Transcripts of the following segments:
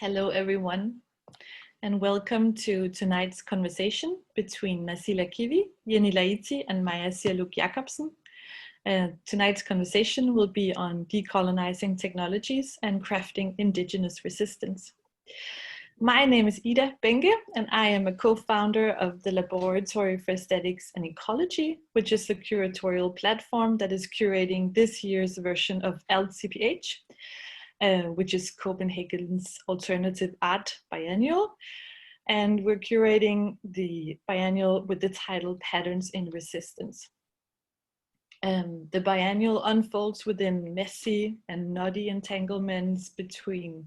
Hello, everyone, and welcome to tonight's conversation between Nazila Kivi, Jenni Laiti, and Maya Sialuk Jacobsen. Tonight's conversation will be on decolonizing technologies and crafting indigenous resistance. My name is Ida Benke, and I am a co-founder of the Laboratory for Aesthetics and Ecology, which is a curatorial platform that is curating this year's version of LCPH, which is Copenhagen's Alternative Art Biennial. And we're curating the biennial with the title Patterns in Resistance. The biennial unfolds within messy and knotty entanglements between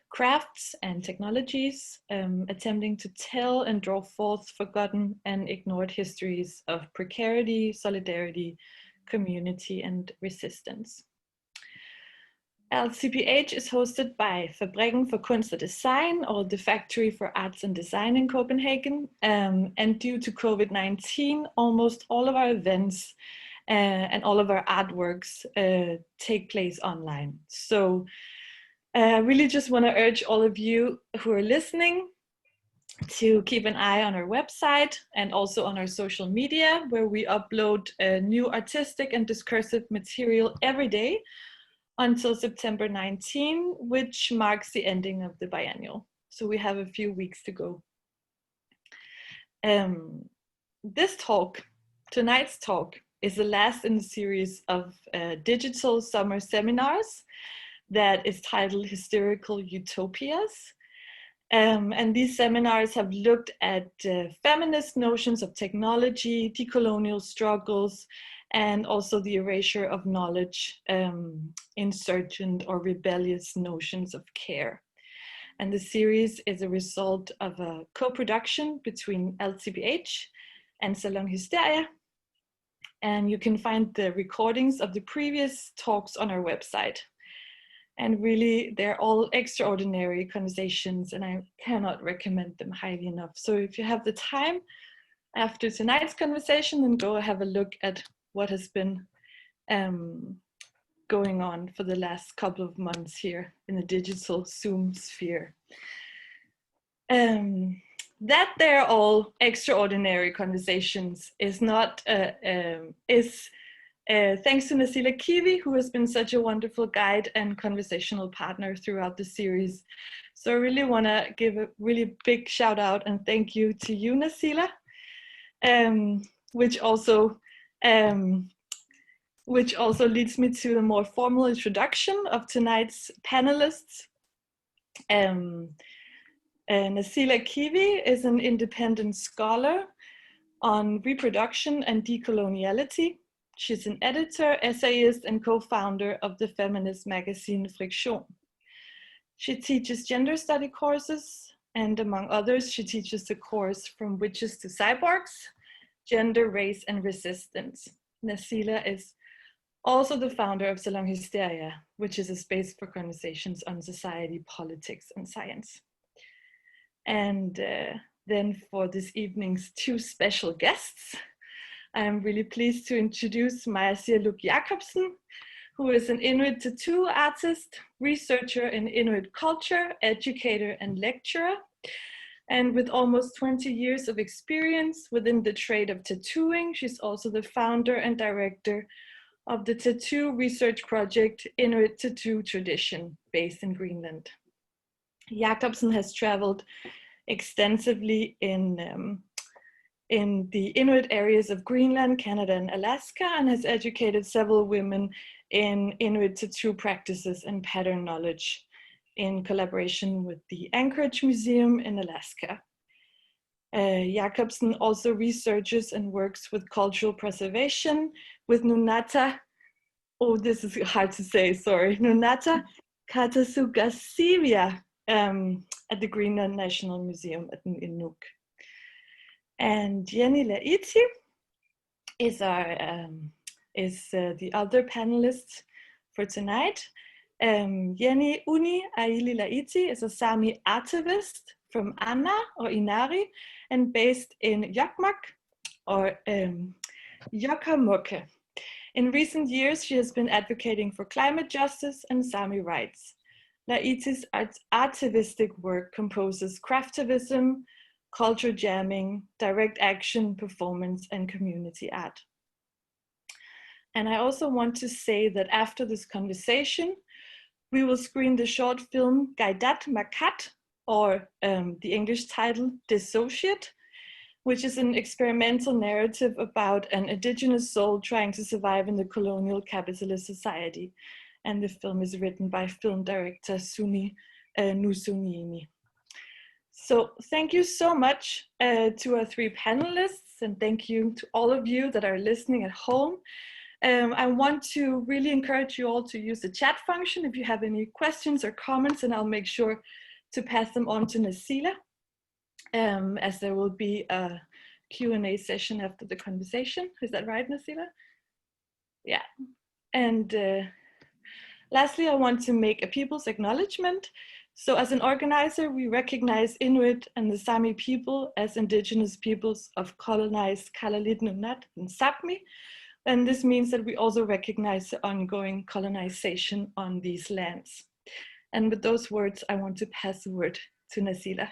crafts and technologies, attempting to tell and draw forth forgotten and ignored histories of precarity, solidarity, community, and resistance. LCPH is hosted by Fabrikken for Kunst og Design, or the Factory for Arts and Design in Copenhagen. And due to COVID-19, almost all of our events and all of our artworks take place online. So I really just want to urge all of you who are listening to keep an eye on our website and also on our social media, where we upload new artistic and discursive material every day until September 19, which marks the ending of the biennial. So we have a few weeks to go. This talk, tonight's talk, is the last in the series of digital summer seminars that is titled Hysterical Utopias. And these seminars have looked at feminist notions of technology, decolonial struggles, and also the erasure of knowledge, insurgent or rebellious notions of care. And the series is a result of a co-production between LCPH and Salon Hysteria. And you can find the recordings of the previous talks on our website. And really, they're all extraordinary conversations, and I cannot recommend them highly enough. So if you have the time after tonight's conversation, then go have a look at what has been going on for the last couple of months here in the digital Zoom sphere. That they're all extraordinary conversations is not thanks to Nazila Kivi, who has been such a wonderful guide and conversational partner throughout the series. So I really want to give a really big shout out and thank you to you, Nazila, which also leads me to the more formal introduction of tonight's panelists. Nazila Kivi is an independent scholar on reproduction and decoloniality. She's an editor, essayist, and co-founder of the feminist magazine Friction. She teaches gender study courses, and among others, she teaches the course From Witches to Cyborgs, Gender, Race, and Resistance. Nazila is also the founder of Salon Hysteria, which is a space for conversations on society, politics, and science. And then for this evening's two special guests, I'm really pleased to introduce Maya Sialuk Jacobsen, who is an Inuit tattoo artist, researcher in Inuit culture, educator, and lecturer. And with almost 20 years of experience within the trade of tattooing, she's also the founder and director of the tattoo research project Inuit Tattoo Tradition, based in Greenland. Jacobsen has traveled extensively in the Inuit areas of Greenland, Canada, and Alaska, and has educated several women in Inuit tattoo practices and pattern knowledge in collaboration with the Anchorage Museum in Alaska. Jacobsen also researches and works with cultural preservation with Nunata, oh, this is hard to say, sorry, Nunata Katasugasiria at the Greenland National Museum at Inuk. And Jenni Laiti is the other panelist for tonight. Jenni Uni Aili Laiti is a Saami activist from Anna or Inari and based in Jokmak or Jokkmokk. In recent years, she has been advocating for climate justice and Saami rights. Laiti's artivistic work composes craftivism, culture jamming, direct action, performance, and community art. And I also want to say that after this conversation, we will screen the short film Gaidat Makat, or the English title Dissociate, which is an experimental narrative about an indigenous soul trying to survive in the colonial capitalist society. And the film is written by film director Suni Nusuniimi. So thank you so much to our three panelists, and thank you to all of you that are listening at home. I want to really encourage you all to use the chat function if you have any questions or comments, and I'll make sure to pass them on to Nazila, as there will be a Q&A session after the conversation. Is that right, Nazila? Yeah. And lastly, I want to make a people's acknowledgement. So as an organizer, we recognize Inuit and the Saami people as indigenous peoples of colonized Kalalid Nunaat and Sápmi. And this means that we also recognize the ongoing colonization on these lands. And with those words, I want to pass the word to Nazila.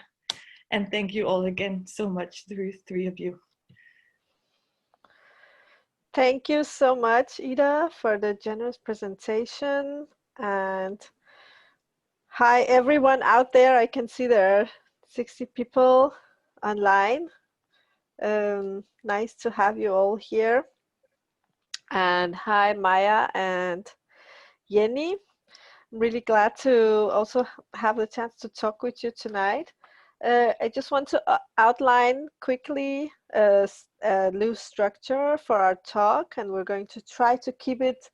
And thank you all again so much, the three of you. Thank you so much, Ida, for the generous presentation. And hi, everyone out there. I can see there are 60 people online. Nice to have you all here. And hi, Maya and Jenni. I'm really glad to also have the chance to talk with you tonight. I just want to outline quickly a loose structure for our talk, and we're going to try to keep it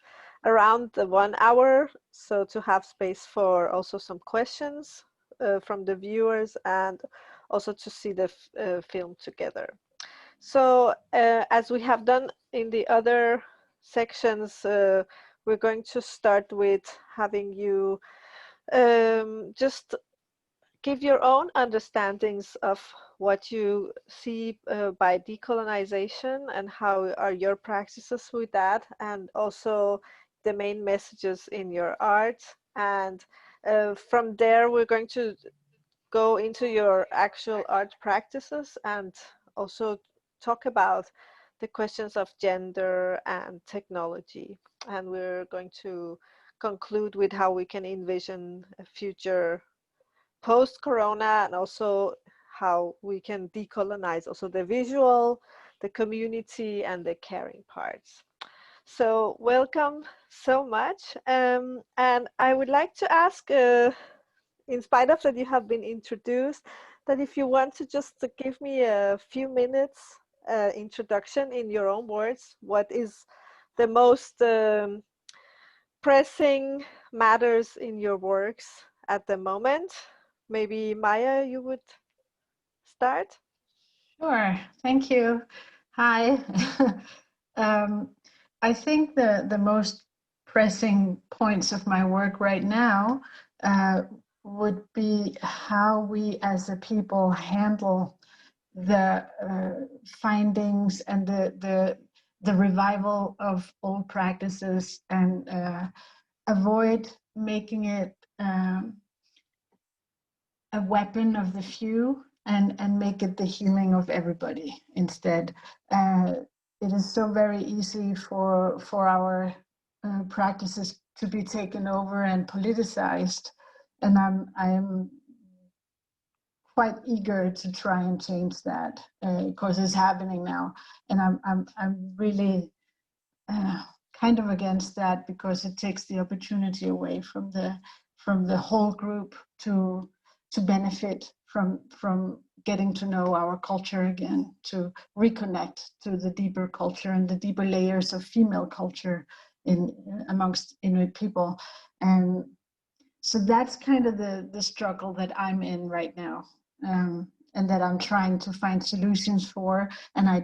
around the 1 hour, so to have space for also some questions from the viewers and also to see the film together. So as we have done in the other sections, we're going to start with having you just give your own understandings of what you see by decolonization and how are your practices with that, and also the main messages in your art. And from there, we're going to go into your actual art practices and also talk about the questions of gender and technology. And we're going to conclude with how we can envision a future post-corona, and also how we can decolonize also the visual, the community, and the caring parts. So welcome so much. And I would like to ask, in spite of that you have been introduced, that if you want to just give me a few minutes introduction in your own words, what is the most pressing matters in your works at the moment? Maybe Maya, you would start? Sure, thank you. Hi. I think the most pressing points of my work right now would be how we as a people handle the findings and the revival of old practices, and avoid making it a weapon of the few, and make it the healing of everybody instead. It is so very easy for our practices to be taken over and politicized, and I'm quite eager to try and change that, because it's happening now, and I'm really kind of against that, because it takes the opportunity away from the whole group to benefit from getting to know our culture again, to reconnect to the deeper culture and the deeper layers of female culture amongst Inuit people. And so that's kind of the struggle that I'm in right now, and that I'm trying to find solutions for. And I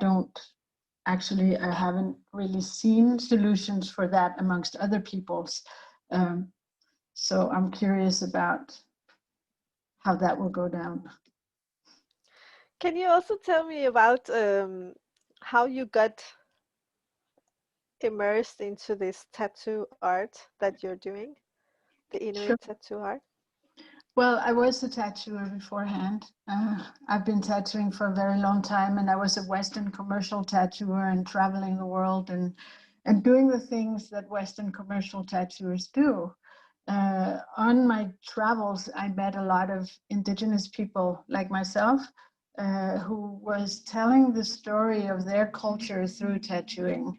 haven't really seen solutions for that amongst other peoples. So I'm curious about how that will go down. Can you also tell me about how you got immersed into this tattoo art that you're doing, the Inuit tattoo art? Well, I was a tattooer beforehand. I've been tattooing for a very long time, and I was a Western commercial tattooer and traveling the world and doing the things that Western commercial tattooers do. On my travels, I met a lot of Indigenous people like myself who was telling the story of their culture through tattooing.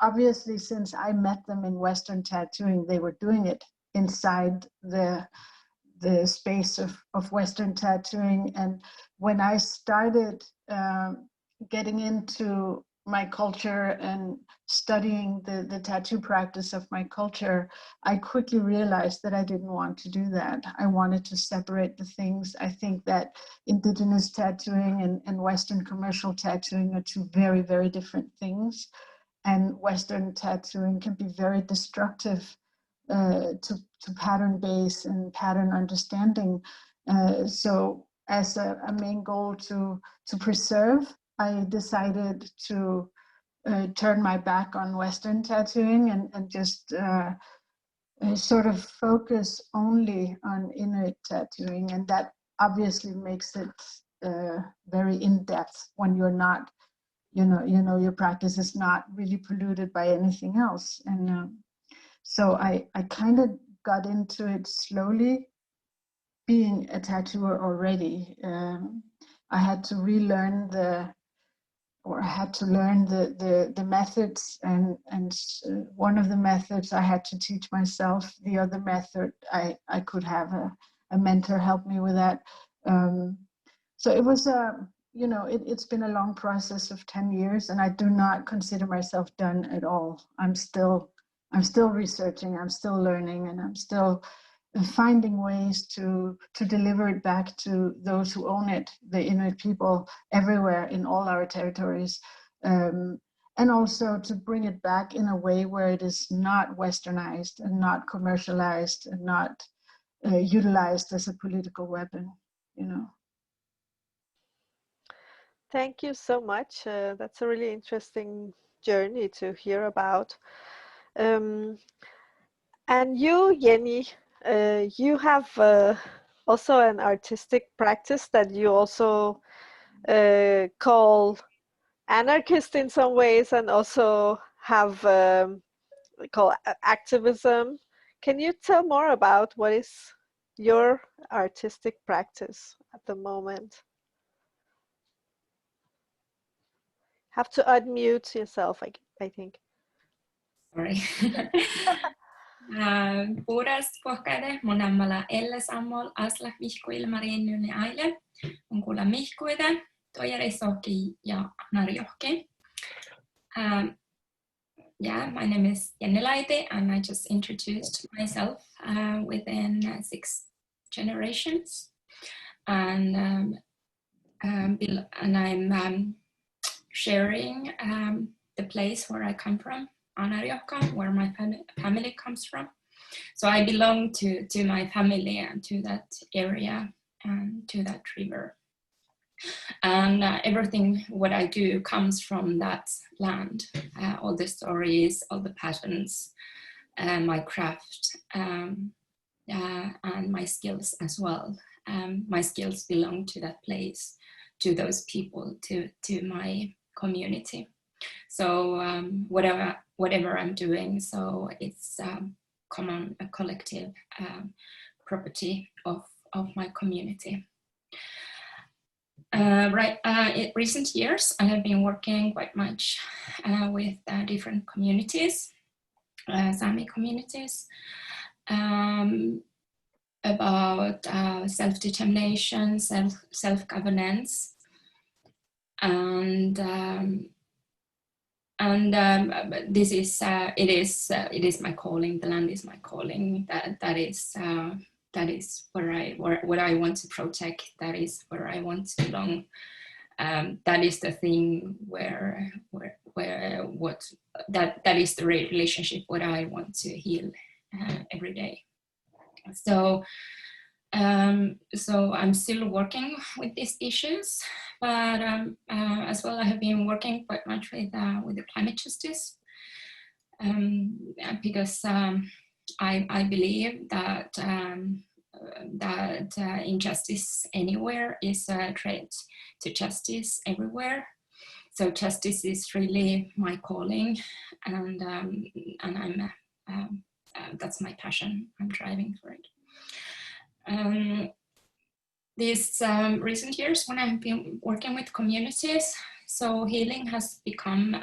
Obviously, since I met them in Western tattooing, they were doing it inside the space of Western tattooing. And when I started getting into my culture and studying the tattoo practice of my culture, I quickly realized that I didn't want to do that. I wanted to separate the things. I think that Indigenous tattooing and Western commercial tattooing are two very, very different things. And Western tattooing can be very destructive to pattern base and pattern understanding. So as a main goal to preserve, I decided to turn my back on Western tattooing and just sort of focus only on Inuit tattooing. And that obviously makes it very in-depth when you're not, your practice is not really polluted by anything else. And so I kind of got into it slowly, being a tattooer already. I had to relearn I had to learn the methods, and one of the methods I had to teach myself. The other method, I could have a mentor help me with that. So it was it's been a long process of 10 years, and I do not consider myself done at all. I'm still researching, I'm still learning, and I'm still finding ways to deliver it back to those who own it, the Inuit people everywhere in all our territories, and also to bring it back in a way where it is not westernized and not commercialized and not utilized as a political weapon, Thank you so much. That's a really interesting journey to hear about. And you, Jenni, you have also an artistic practice that you also call anarchist in some ways, and also have call activism. Can you tell more about what is your artistic practice at the moment? Have to unmute yourself, I think. Sorry. Puhdas pohkade, mun ammala elle sammol asla vihkuille mariennuni aile, mun kuulla mihkuide, toijari soki ja narjohki. Yeah, my name is Jenni Laiti, and I just introduced myself within 6 generations. And I'm sharing the place where I come from, Anarjohka, where my family comes from. So I belong to my family and to that area and to that river. And everything what I do comes from that land. All the stories, all the patterns, my craft, and my skills as well. My skills belong to that place, to those people, to my community. So whatever I'm doing, so it's common, a collective property of my community. In recent years, I have been working quite much with different communities, Saami communities, about self-determination, self-governance, and this is it is my calling. The land is my calling. That is what I want to protect. That is where I want to belong. That is the thing that is the relationship what I want to heal every day. So I'm still working with these issues, but as well I have been working quite much with the climate justice, because I believe that that injustice anywhere is a threat to justice everywhere. So justice is really my calling, and I'm that's my passion. I'm driving for it. These recent years, when I've been working with communities, so healing has become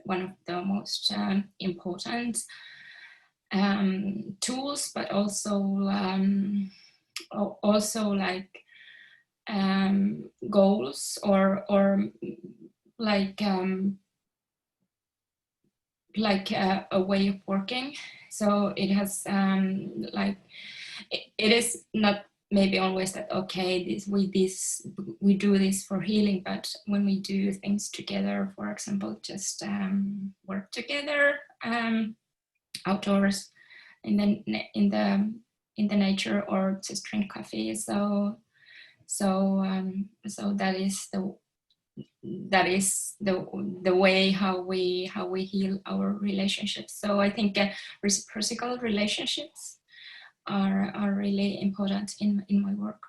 one of the most important tools, but also like goals or like a way of working. So it has like it is not maybe always that okay, we do this for healing, but when we do things together, for example, just work together outdoors in the nature, or just drink coffee, so that is the way how we heal our relationships. So I think reciprocal relationships are really important in my work.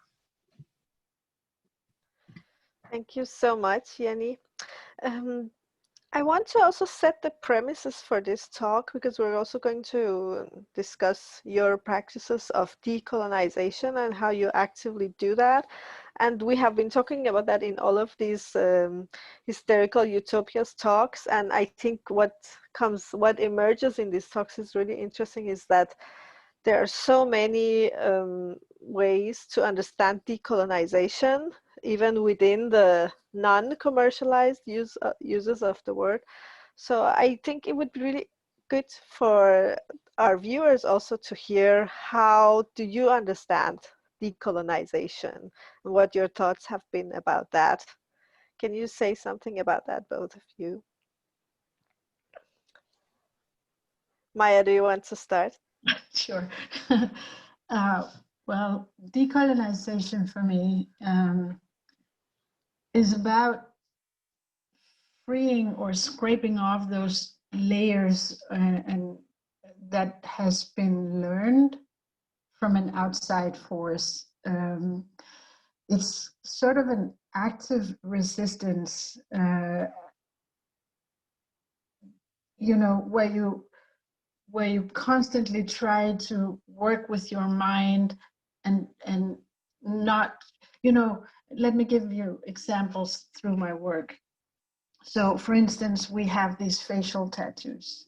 Thank you so much, Jenni. I want to also set the premises for this talk, because we're also going to discuss your practices of decolonization and how you actively do that. And we have been talking about that in all of these Hysterical Utopias talks. And I think what emerges in these talks is really interesting, is that there are so many ways to understand decolonization, even within the non-commercialized uses of the word. So I think it would be really good for our viewers also to hear, how do you understand decolonization, and what your thoughts have been about that? Can you say something about that, both of you? Maya, do you want to start? Sure. Well, decolonization for me is about freeing or scraping off those layers and that has been learned from an outside force. It's sort of an active resistance, you know, where you constantly try to work with your mind and not, you know, let me give you examples through my work. So for instance, we have these facial tattoos,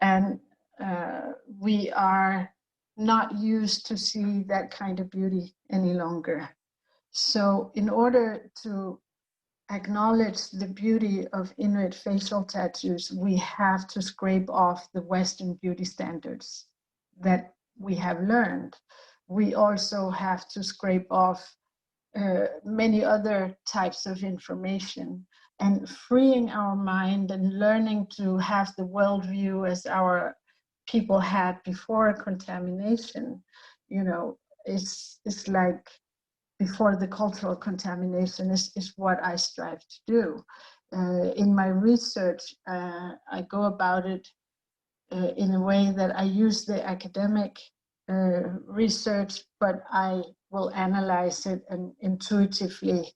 and we are not used to see that kind of beauty any longer. So in order to acknowledge the beauty of Inuit facial tattoos, we have to scrape off the Western beauty standards that we have learned. We also have to scrape off many other types of information, and freeing our mind and learning to have the worldview as our people had before contamination, you know, it's like before the cultural contamination is what I strive to do. In my research, I go about it in a way that I use the academic research, but I will analyze it and intuitively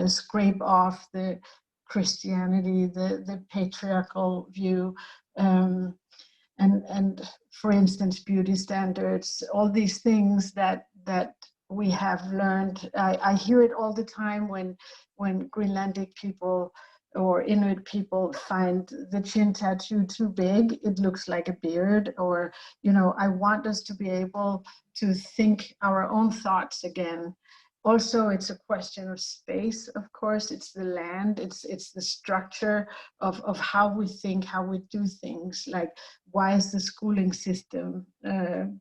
scrape off the Christianity, the patriarchal view, and for instance, beauty standards, all these things that we have learned. I hear it all the time when Greenlandic people or Inuit people find the chin tattoo too big, it looks like a beard, or, you know, I want us to be able to think our own thoughts again. Also, it's a question of space, of course. It's the land, it's the structure of how we think, how we do things. Like, why is the schooling system, the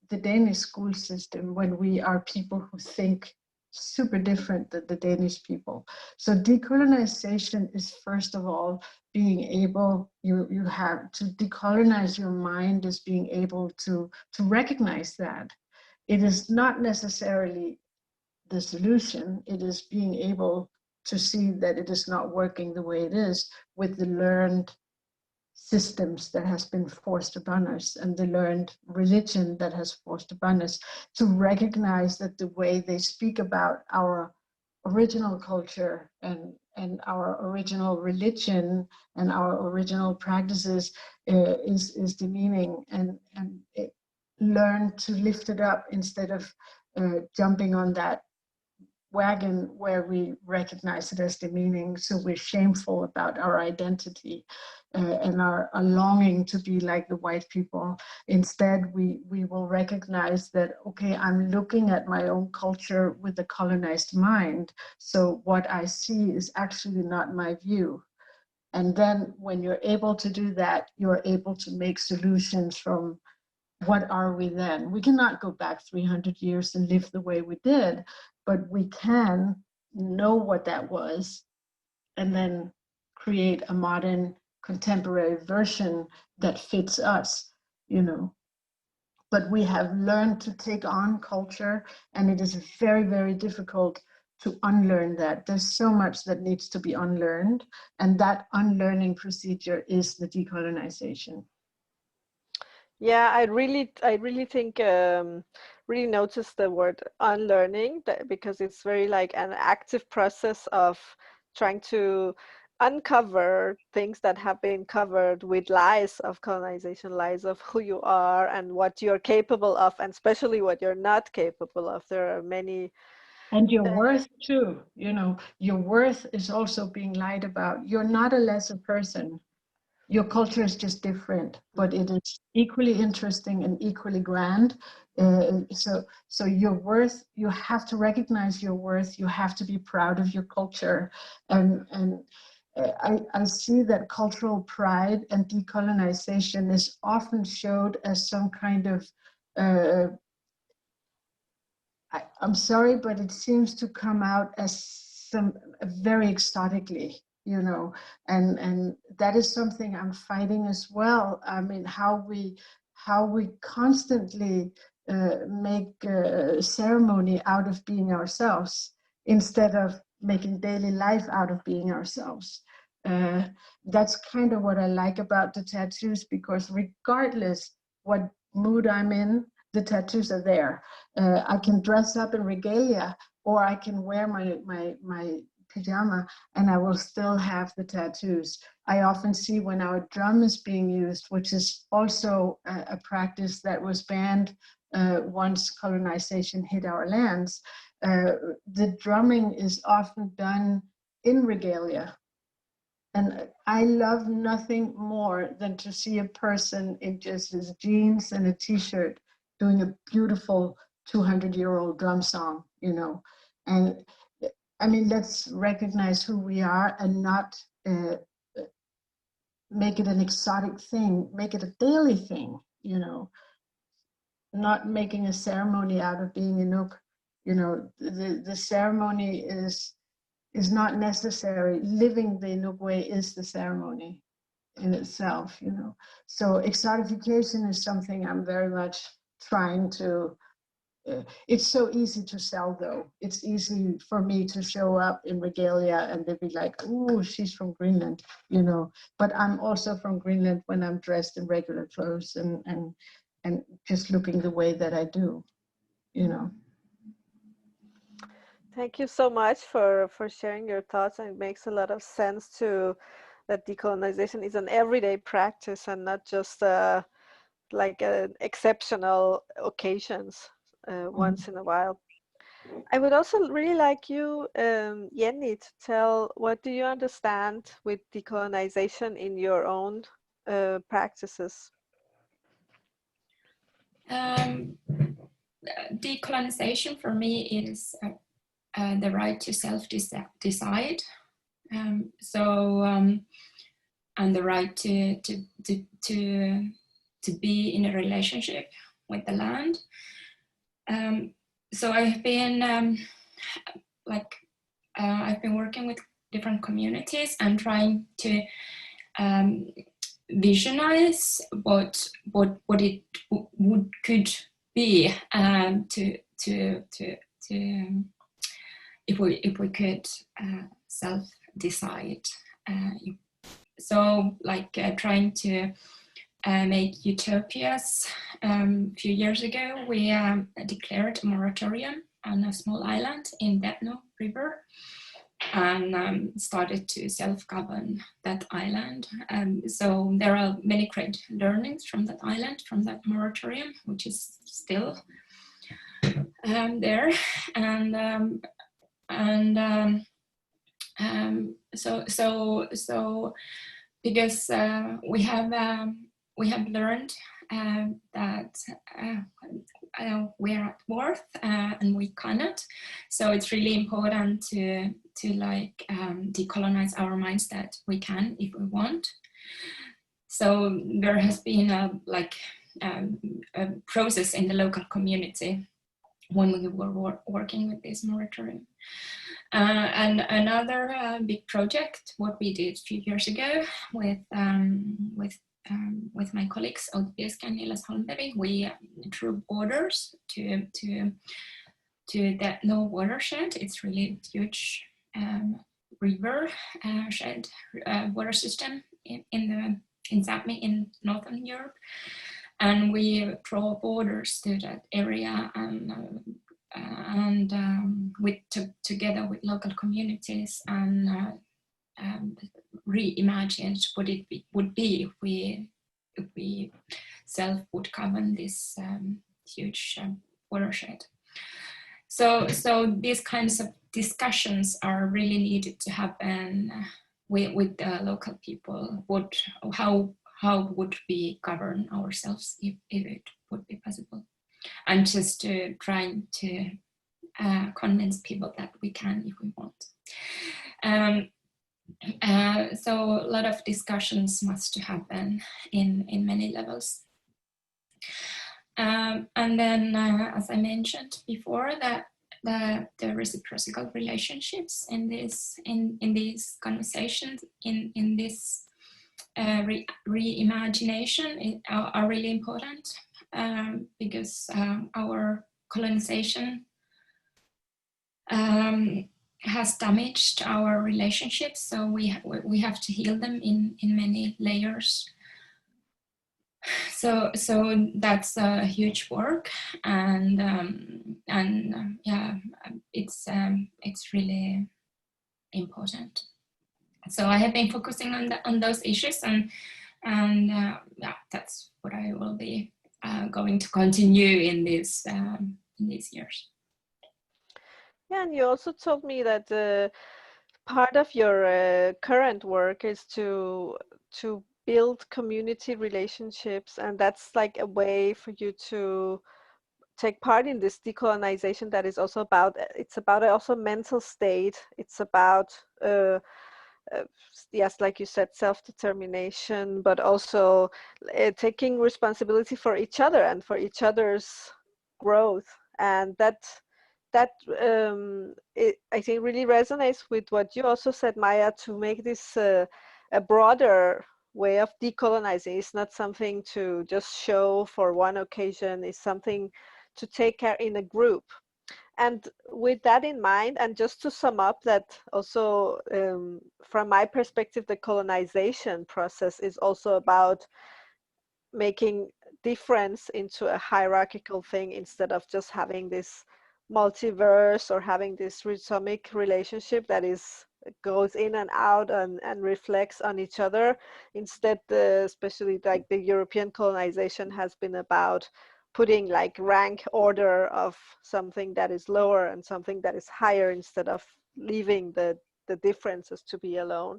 Danish school system, when we are people who think super different than the Danish people? So decolonization is, first of all, being able, you have to decolonize your mind, is being able to recognize that. It is not necessarily the solution. It is being able to see that it is not working the way it is with the learned systems that has been forced upon us and the learned religion that has forced upon us, to recognize that the way they speak about our original culture and our original religion and our original practices is demeaning, and learn to lift it up instead of jumping on that wagon where we recognize it as demeaning, so we're shameful about our identity and our longing to be like the white people. Instead, we will recognize that, okay, I'm looking at my own culture with a colonized mind, so what I see is actually not my view. And then when you're able to do that, you're able to make solutions from what are we then? We cannot go back 300 years and live the way we did, but we can know what that was and then create a modern contemporary version that fits us, you know. But we have learned to take on culture, and it is very, very difficult to unlearn that. There's so much that needs to be unlearned, and that unlearning procedure is the decolonization. Yeah, I really think, really noticed the word unlearning, because it's very like an active process of trying to uncover things that have been covered with lies of colonization, lies of who you are and what you're capable of, and especially what you're not capable of. There are many. And your worth too, you know, your worth is also being lied about. You're not a lesser person. Your culture is just different, but it is equally interesting and equally grand. So your worth, you have to recognize your worth. You have to be proud of your culture. And I see that cultural pride and decolonization is often showed as some kind of, I'm sorry, but it seems to come out as some very exotically, you know, and that is something I'm fighting as well. I mean, how we constantly make ceremony out of being ourselves instead of making daily life out of being ourselves. That's kind of what I like about the tattoos, because regardless what mood I'm in, the tattoos are there. I can dress up in regalia, or I can wear my pajama and I will still have the tattoos. I often see when our drum is being used, which is also a practice that was banned once colonization hit our lands, the drumming is often done in regalia. And I love nothing more than to see a person in just his jeans and a t-shirt doing a beautiful 200-year-old drum song, you know. And I mean, let's recognize who we are and not make it an exotic thing, make it a daily thing, you know, not making a ceremony out of being Inuk. You know, the ceremony is not necessary. Living the Inuk way is the ceremony in itself, you know. So exotification is something I'm very much trying to, it's so easy to sell though. It's easy for me to show up in regalia and they'd be like, ooh, she's from Greenland, you know. But I'm also from Greenland when I'm dressed in regular clothes and just looking the way that I do, you know. Thank you so much for sharing your thoughts, and it makes a lot of sense to that decolonization is an everyday practice and not just like exceptional occasions once in a while. I would also really like you, Jenni, to tell, what do you understand with decolonization in your own practices? Decolonization for me is the right to self-decide. And the right to be in a relationship with the land. So I've been I've been working with different communities and trying to visualize what it could be if we could self-decide. so like trying to make utopias. A few years ago, we declared a moratorium on a small island in Depno River, and started to self-govern that island. So there are many great learnings from that island, from that moratorium, which is still there. So because we have learned that we are at worth and we cannot. So it's really important to like decolonize our minds that we can if we want. So there has been a process in the local community when we were working with this moratorium. And another big project, what we did a few years ago with my colleagues Oudpieska and Niels Holmberg, we drew borders to the no watershed. It's really huge river shed water system in Saami in Northern Europe, and we draw borders to that area, and together with local communities, and reimagined what it would be if we self would govern this huge watershed. So these kinds of discussions are really needed to happen with the local people. How would we govern ourselves if it would be possible? And just trying to convince people that we can if we want. So a lot of discussions must happen in many levels. And then, as I mentioned before, that the reciprocal relationships in these conversations, in this reimagination are really important, because our colonization has damaged our relationships, so we have to heal them in many layers. So that's a huge work, and yeah, it's really important. So I have been focusing on those issues, and yeah, that's what I will be going to continue in these years. Yeah, and you also told me that part of your current work is to build community relationships, and that's like a way for you to take part in this decolonization that is also about, it's about also mental state. It's about yes, like you said, self-determination, but also taking responsibility for each other and for each other's growth. And that I think really resonates with what you also said, Maya, to make this a broader way of decolonizing. It's not something to just show for one occasion, it's something to take care in a group. And with that in mind, and just to sum up that also from my perspective, the colonization process is also about making difference into a hierarchical thing instead of just having this multiverse or having this rhizomic relationship that goes in and out and reflects on each other. Instead, especially like the European colonization has been about putting like rank order of something that is lower and something that is higher, instead of leaving the differences to be alone.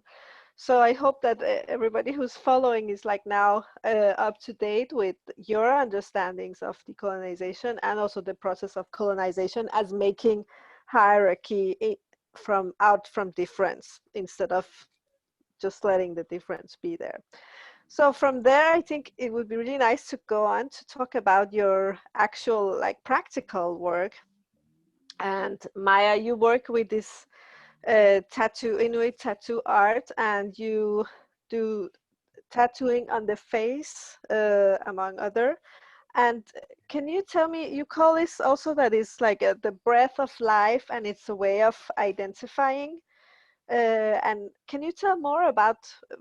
So I hope that everybody who's following is like now up to date with your understandings of decolonization, and also the process of colonization as making hierarchy from difference, instead of just letting the difference be there. So from there, I think it would be really nice to go on to talk about your actual like practical work. And Maya, you work with this Inuit tattoo art, and you do tattooing on the face, among other. And can you tell me, you call this also that is like the breath of life, and it's a way of identifying. And can you tell more about,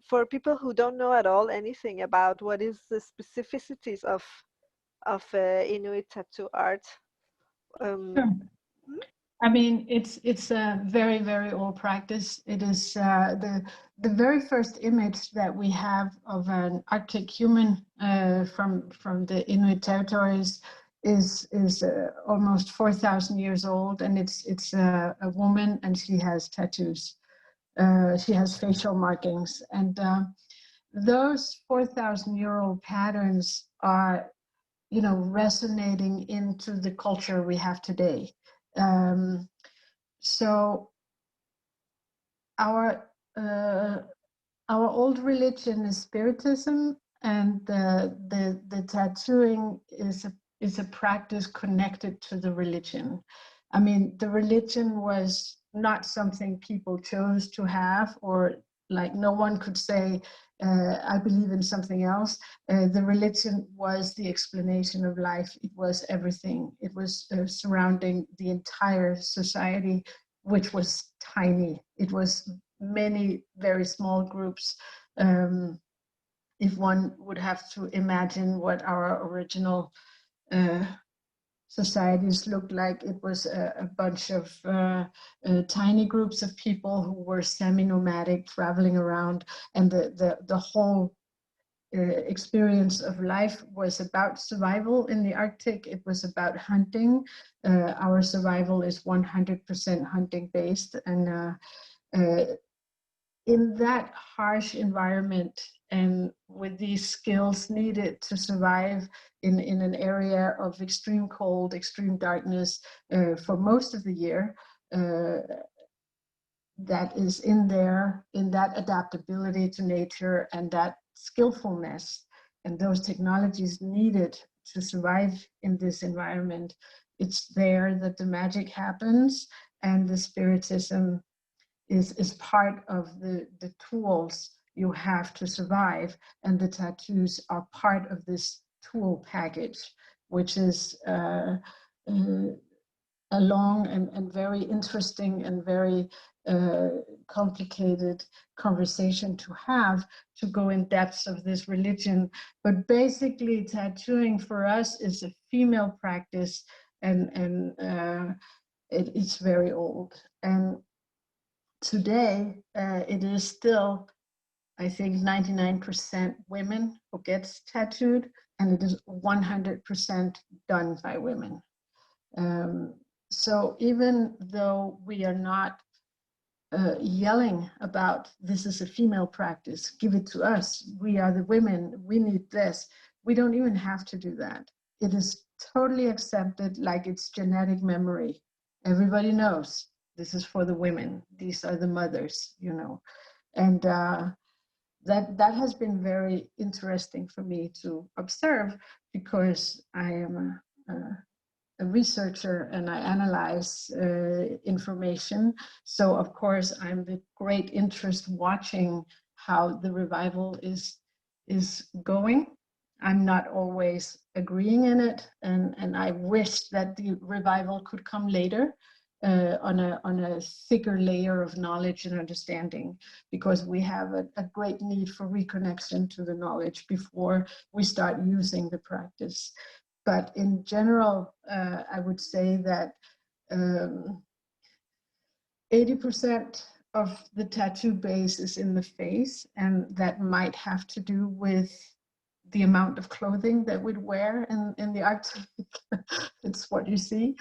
for people who don't know at all anything about what is the specificities of Inuit tattoo art? Sure. I mean, it's a very, very old practice. It is the very first image that we have of an Arctic human from the Inuit territories is almost 4,000 years old, and it's a woman, and she has tattoos. She has facial markings, and those 4,000-year-old patterns are, resonating into the culture we have today. So our old religion is Spiritism, and the tattooing is a practice connected to the religion. I mean, the religion was not something people chose to have, or like no one could say, I believe in something else. The religion was the explanation of life. It was everything. It was surrounding the entire society, which was tiny. It was many very small groups. If one would have to imagine what our original societies looked like, it was a bunch of tiny groups of people who were semi-nomadic, traveling around, and the whole experience of life was about survival in the Arctic. It was about hunting. Our survival is 100% hunting based, and in that harsh environment and with these skills needed to survive in an area of extreme cold, extreme darkness for most of the year, that is in there, in that adaptability to nature and that skillfulness and those technologies needed to survive in this environment. It's there that the magic happens, and the Spiritism is part of the tools you have to survive, and the tattoos are part of this tool package, which is a long and very interesting and very complicated conversation to have, to go in depths of this religion. But basically, tattooing for us is a female practice, and it's very old. And today, it is still, I think, 99% women who gets tattooed, and it is 100% done by women. So even though we are not yelling about this is a female practice, give it to us, we are the women, we need this, we don't even have to do that. It is totally accepted, like it's genetic memory. Everybody knows this is for the women, these are the mothers, and that has been very interesting for me to observe, because I am a researcher and I analyze information. So of course I'm with great interest watching how the revival is going. I'm not always agreeing in it, and I wish that the revival could come later on a thicker layer of knowledge and understanding, because we have a great need for reconnection to the knowledge before we start using the practice. But in general, I would say that 80% of the tattoo base is in the face, and that might have to do with the amount of clothing that we'd wear in the Arctic. It's what you see.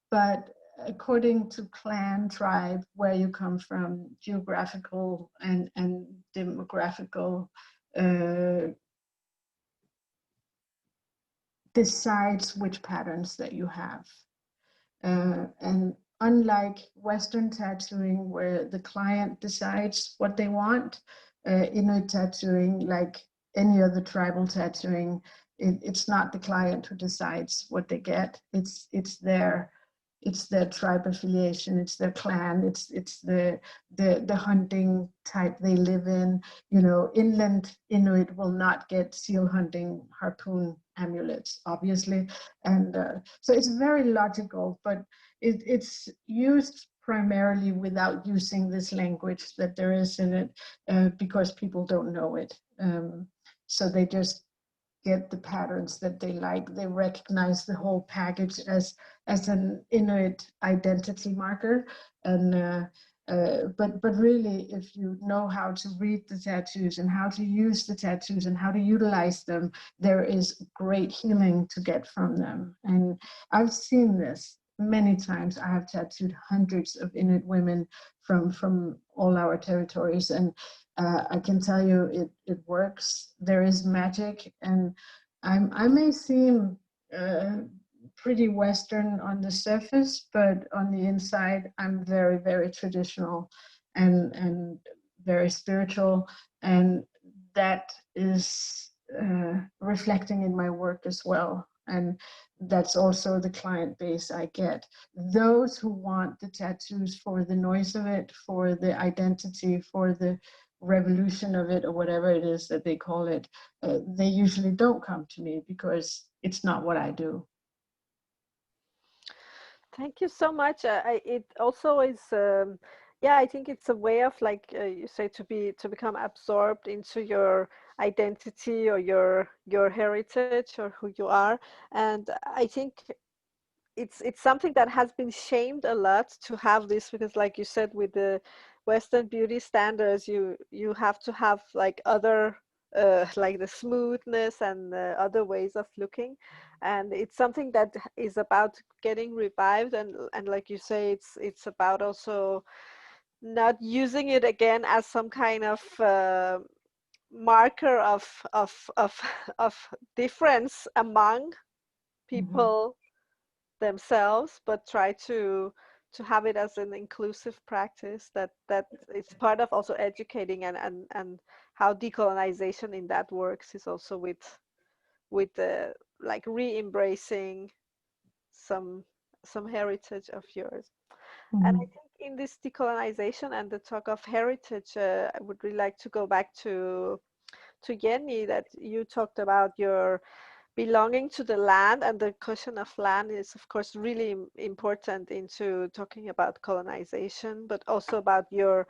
But according to clan, tribe, where you come from, geographical and demographical, decides which patterns that you have. And unlike Western tattooing, where the client decides what they want, Inuit tattooing, like any other tribal tattooing, it's not the client who decides what they get. It's their tribe affiliation, it's their clan, it's the hunting type they live in. Inland Inuit will not get seal hunting harpoon amulets, obviously, and so it's very logical, but it's used primarily without using this language that there is in it, because people don't know it. So they just get the patterns that they like. They recognize the whole package as an Inuit identity marker. And but really, if you know how to read the tattoos and how to use the tattoos and how to utilize them, there is great healing to get from them. And I've seen this many times. I have tattooed hundreds of Inuit women from all our territories, and I can tell you it works. There is magic, and I may seem pretty Western on the surface, but on the inside, I'm very, very traditional and very spiritual, and that is reflecting in my work as well. And that's also the client base I get. Those who want the tattoos for the noise of it, for the identity, for the revolution of it, or whatever it is that they call it, they usually don't come to me because it's not what I do. Thank you so much. It also is, yeah, I think it's a way of, like you say, to become absorbed into your identity or your heritage or who you are. And I think it's something that has been shamed a lot to have this, because like you said, with the Western beauty standards, you have to have like other like the smoothness and other ways of looking, and it's something that is about getting revived, and like you say, it's about also not using it again as some kind of marker of of difference among people themselves, but try to have it as an inclusive practice that it's part of also educating, and how decolonization in that works is also with like re-embracing some heritage of yours. And I think in this decolonization and the talk of heritage, I would really like to go back to Jenni, that you talked about your belonging to the land, and the question of land is of course really important into talking about colonization, but also about your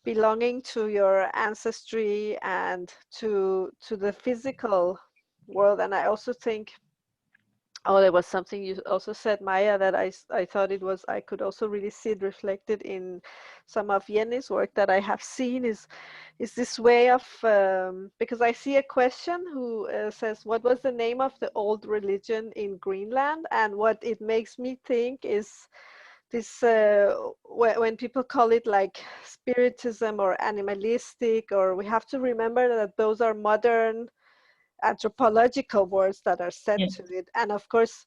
belonging to your ancestry and to the physical world. And I also think, oh, there was something you also said, Maya, that I thought it was, I could also really see it reflected in some of Jenni's work that I have seen, is this way of, because I see a question who says, what was the name of the old religion in Greenland? And what it makes me think is this, when people call it like spiritism or animalistic, or we have to remember that those are modern anthropological words that are set to it. And of course,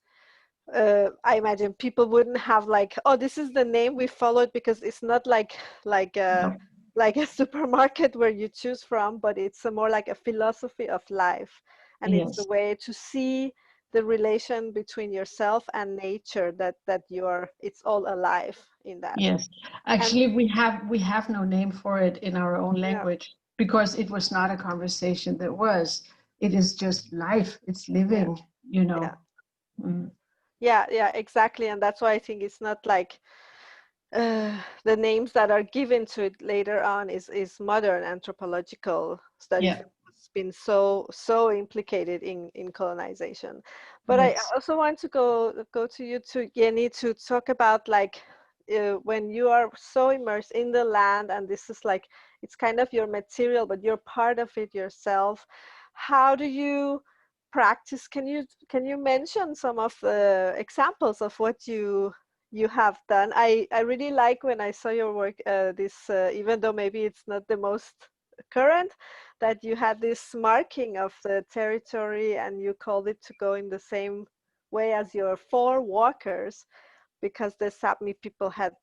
I imagine people wouldn't have like, oh, this is the name we followed, because it's not like a supermarket where you choose from, but it's more like a philosophy of life, and it's a way to see the relation between yourself and nature, that it's all alive in that. Yes, actually, we have no name for it in our own language, because it was not a conversation. It is just life. It's living, you know. Yeah, exactly. And that's why I think it's not like the names that are given to it later on is modern anthropological studies that has been so implicated in colonization. But I also want to go to you, to Jenni, to talk about like when you are so immersed in the land, and this is like, it's kind of your material, but you're part of it yourself. How do you practice? Can you mention some of the examples of what you have done? I really like when I saw your work, even though maybe it's not the most current, that you had this marking of the territory, and you called it to go in the same way as your four walkers, because the Saami people have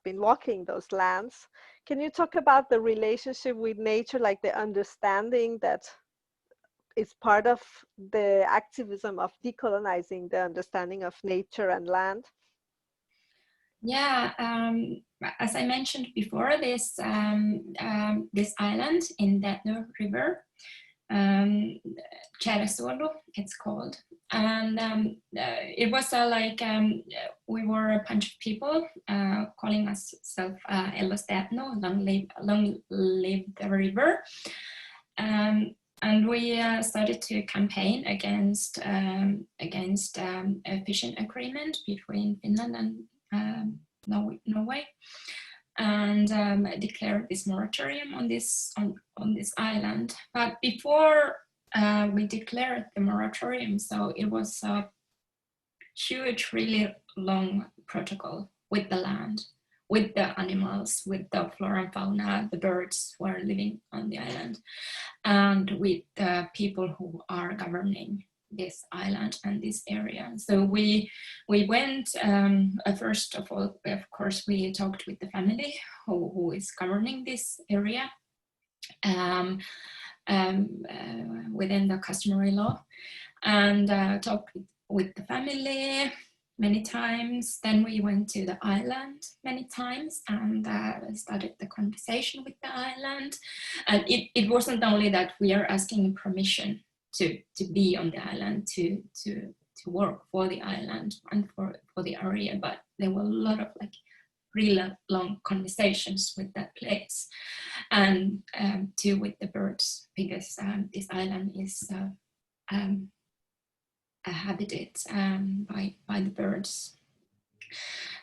been walking those lands. Can you talk about the relationship with nature, like the understanding that is part of the activism of decolonizing, the understanding of nature and land? Yeah, as I mentioned before, this island in that River, Solo, it's called. And it was we were a bunch of people calling ourselves Elostetno, long live the river. And we started to campaign against a fishing agreement between Finland and Norway, and declared this moratorium on this island. But before we declared the moratorium, so it was a huge, really long protocol with the land, with the animals, with the flora and fauna, the birds who are living on the island, and with the people who are governing this island and this area. So we went, first of all, of course, we talked with the family who is governing this area within the customary law, and talked with the family many times. Then we went to the island many times and started the conversation with the island. And it wasn't only that we are asking permission to be on the island, to work for the island and for the area, but there were a lot of really long conversations with that place, and too with the birds, because this island is habited by the birds.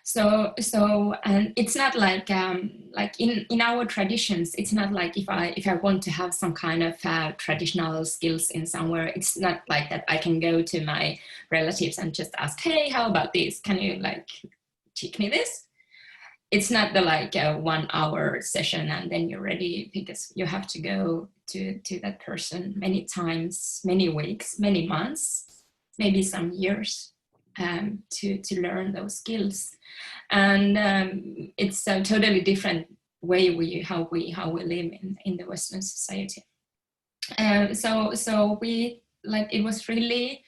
So and it's not like in our traditions, it's not like if I want to have some kind of traditional skills in somewhere, it's not like that I can go to my relatives and just ask, hey, how about this? Can you teach me this? It's not the 1 hour session and then you're ready, because you have to go to that person many times, many weeks, many months, maybe some years to learn those skills. And it's a totally different way how we live in the Western society. So we it was really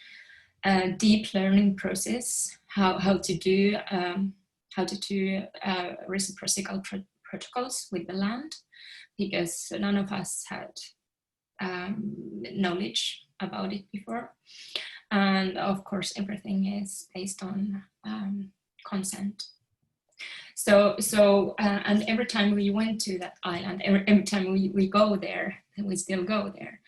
a deep learning process how to do reciprocal protocols with the land, because none of us had knowledge about it before. And of course, everything is based on consent. So and every time we went to that island, every time we go there, and we still go there.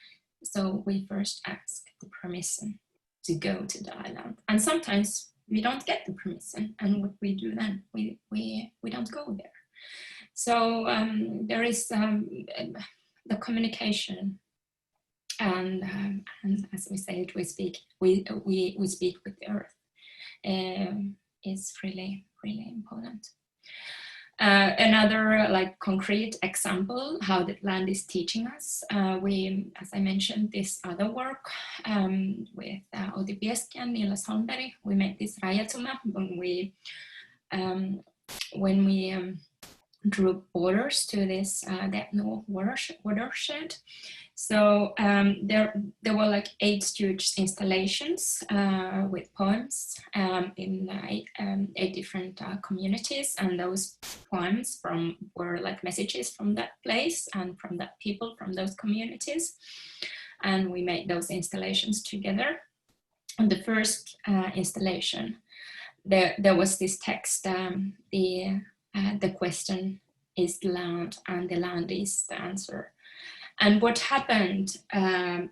So we first ask the permission to go to the island. And sometimes we don't get the permission, and what we do then, we don't go there. So there is the communication, and as we say it, we speak with the earth is really important. Another concrete example how the land is teaching us, we, as I mentioned, this other work with Outi Pieski and Niila Salmberg, we made this rajatuma when we drew borders to this Decolonizing watershed. So there were 8 huge installations with poems in 8 different communities, and those poems were messages from that place and from that people from those communities, and we made those installations together. And the first installation, there was this text, the question is the land, and the land is the answer. And what happened 1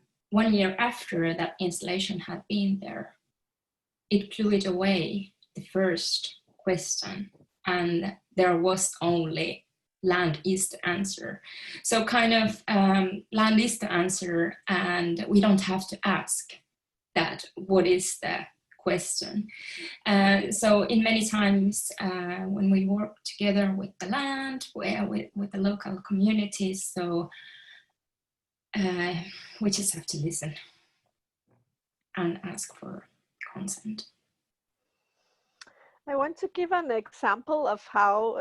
year after that installation had been there, it blew it away, the first question, and there was only land is the answer. So kind of land is the answer, and we don't have to ask that, what is the question. So in many times when we work together with the land, with the local communities, so we just have to listen and ask for consent. I want to give an example of how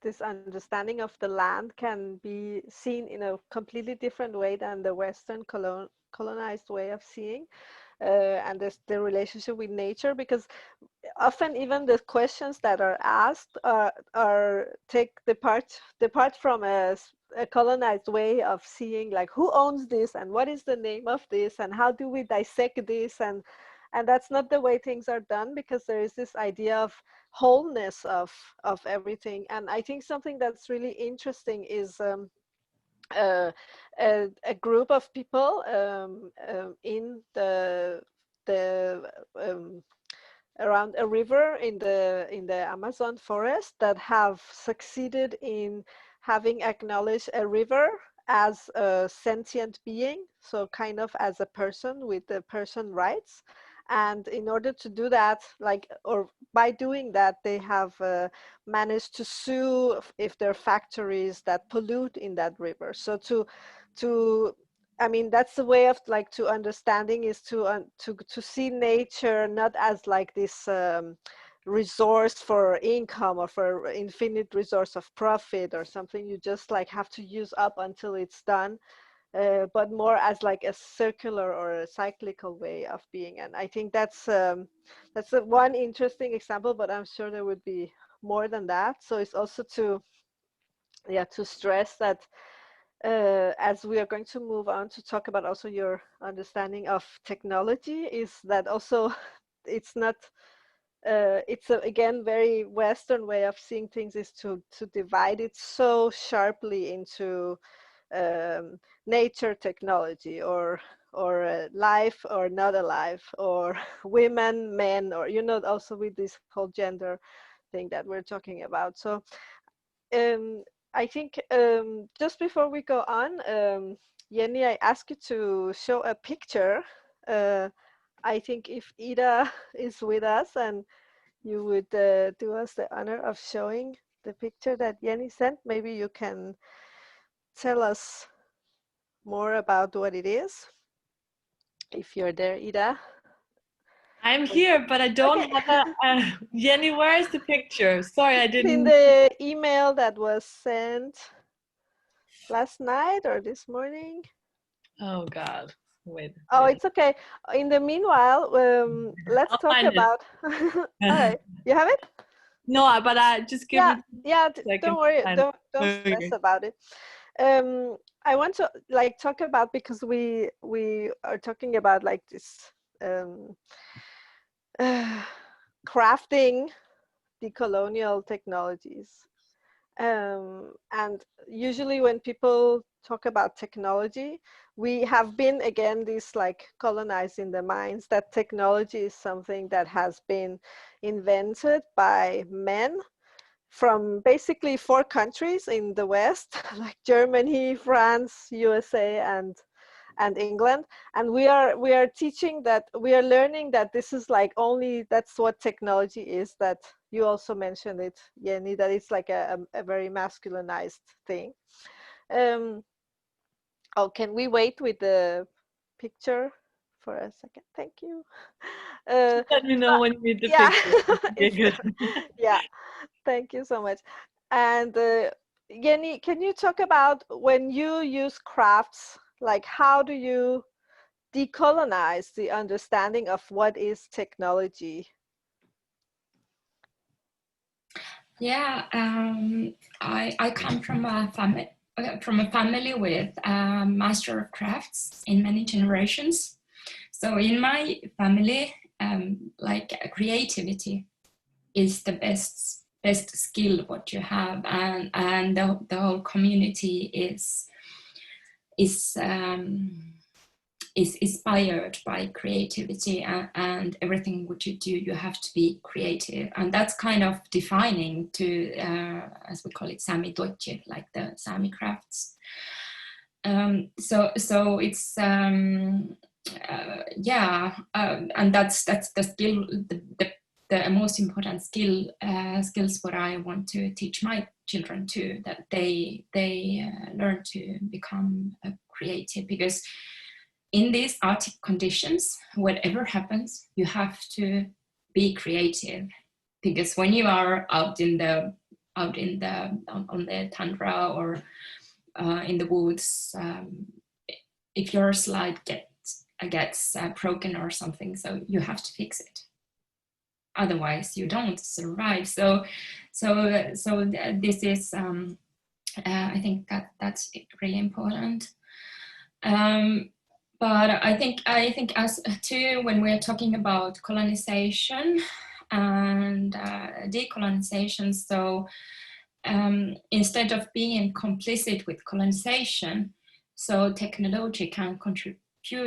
this understanding of the land can be seen in a completely different way than the Western colonized way of seeing. And the relationship with nature, because often even the questions that are asked depart from a a colonized way of seeing like who owns this and what is the name of this and how do we dissect this, and that's not the way things are done, because there is this idea of wholeness of everything. And I think something that's really interesting is a group of people in the around a river in the Amazon forest that have succeeded in having acknowledged a river as a sentient being, so kind of as a person with the person rights. And in order to do that, like, or by doing that, they have managed to sue if there are factories that pollute in that river. So to I mean, that's the way of like to understanding is to see nature not as like this resource for income or for infinite resource of profit or something you just like have to use up until it's done, but more as like a circular or a cyclical way of being. And I think that's one interesting example, but I'm sure there would be more than that. So it's also to stress that as we are going to move on to talk about also your understanding of technology, is that also it's not it's a, again, very Western way of seeing things is to divide it so sharply into nature, technology, or life or not alive, or women, men, or also with this whole gender thing that we're talking about. So I think just before we go on, Jenni, I ask you to show a picture. I think if Ida is with us and you would do us the honor of showing the picture that Jenni sent, maybe you can tell us more about what it is. If you're there, Ida. I'm here, but I don't have Jenni, where is the picture? Sorry, I didn't. In the email that was sent last night or this morning. Oh God, wait. Oh, it's okay. In the meanwhile, let's talk about. All right, you have it? No, but I just give me. Yeah. Don't worry. Don't stress about it. I want to like talk about, because we are talking about like this crafting decolonial technologies. And usually when people talk about technology, we have been, again, this like colonizing the minds that technology is something that has been invented by men from basically 4 countries in the West, like Germany, France, USA, and England. And we are teaching that, we are learning that this is like only, that's what technology is, that you also mentioned it, Jenni, that it's like a very masculinized thing. Oh, can we wait with the picture for a second? Thank you. Let me know when you read the picture. Okay, good. Yeah, thank you so much. And Jenni, can you talk about when you use crafts, like how do you decolonize the understanding of what is technology? Yeah, I come from a family with master of crafts in many generations. So in my family, like creativity is the best skill what you have, and the whole community is inspired by creativity, and everything what you do, you have to be creative, and that's kind of defining to as we call it Saami Doche, like the Saami crafts. So it's and that's the skill, the most important skills what I want to teach my children too, that they learn to become creative, because in these Arctic conditions, whatever happens, you have to be creative, because when you are on the tundra or in the woods, if your slide gets broken or something, so you have to fix it. Otherwise, you don't survive. So this is I think that's really important. But I think as too, when we're talking about colonization and decolonization, so instead of being complicit with colonization, so technology can contribute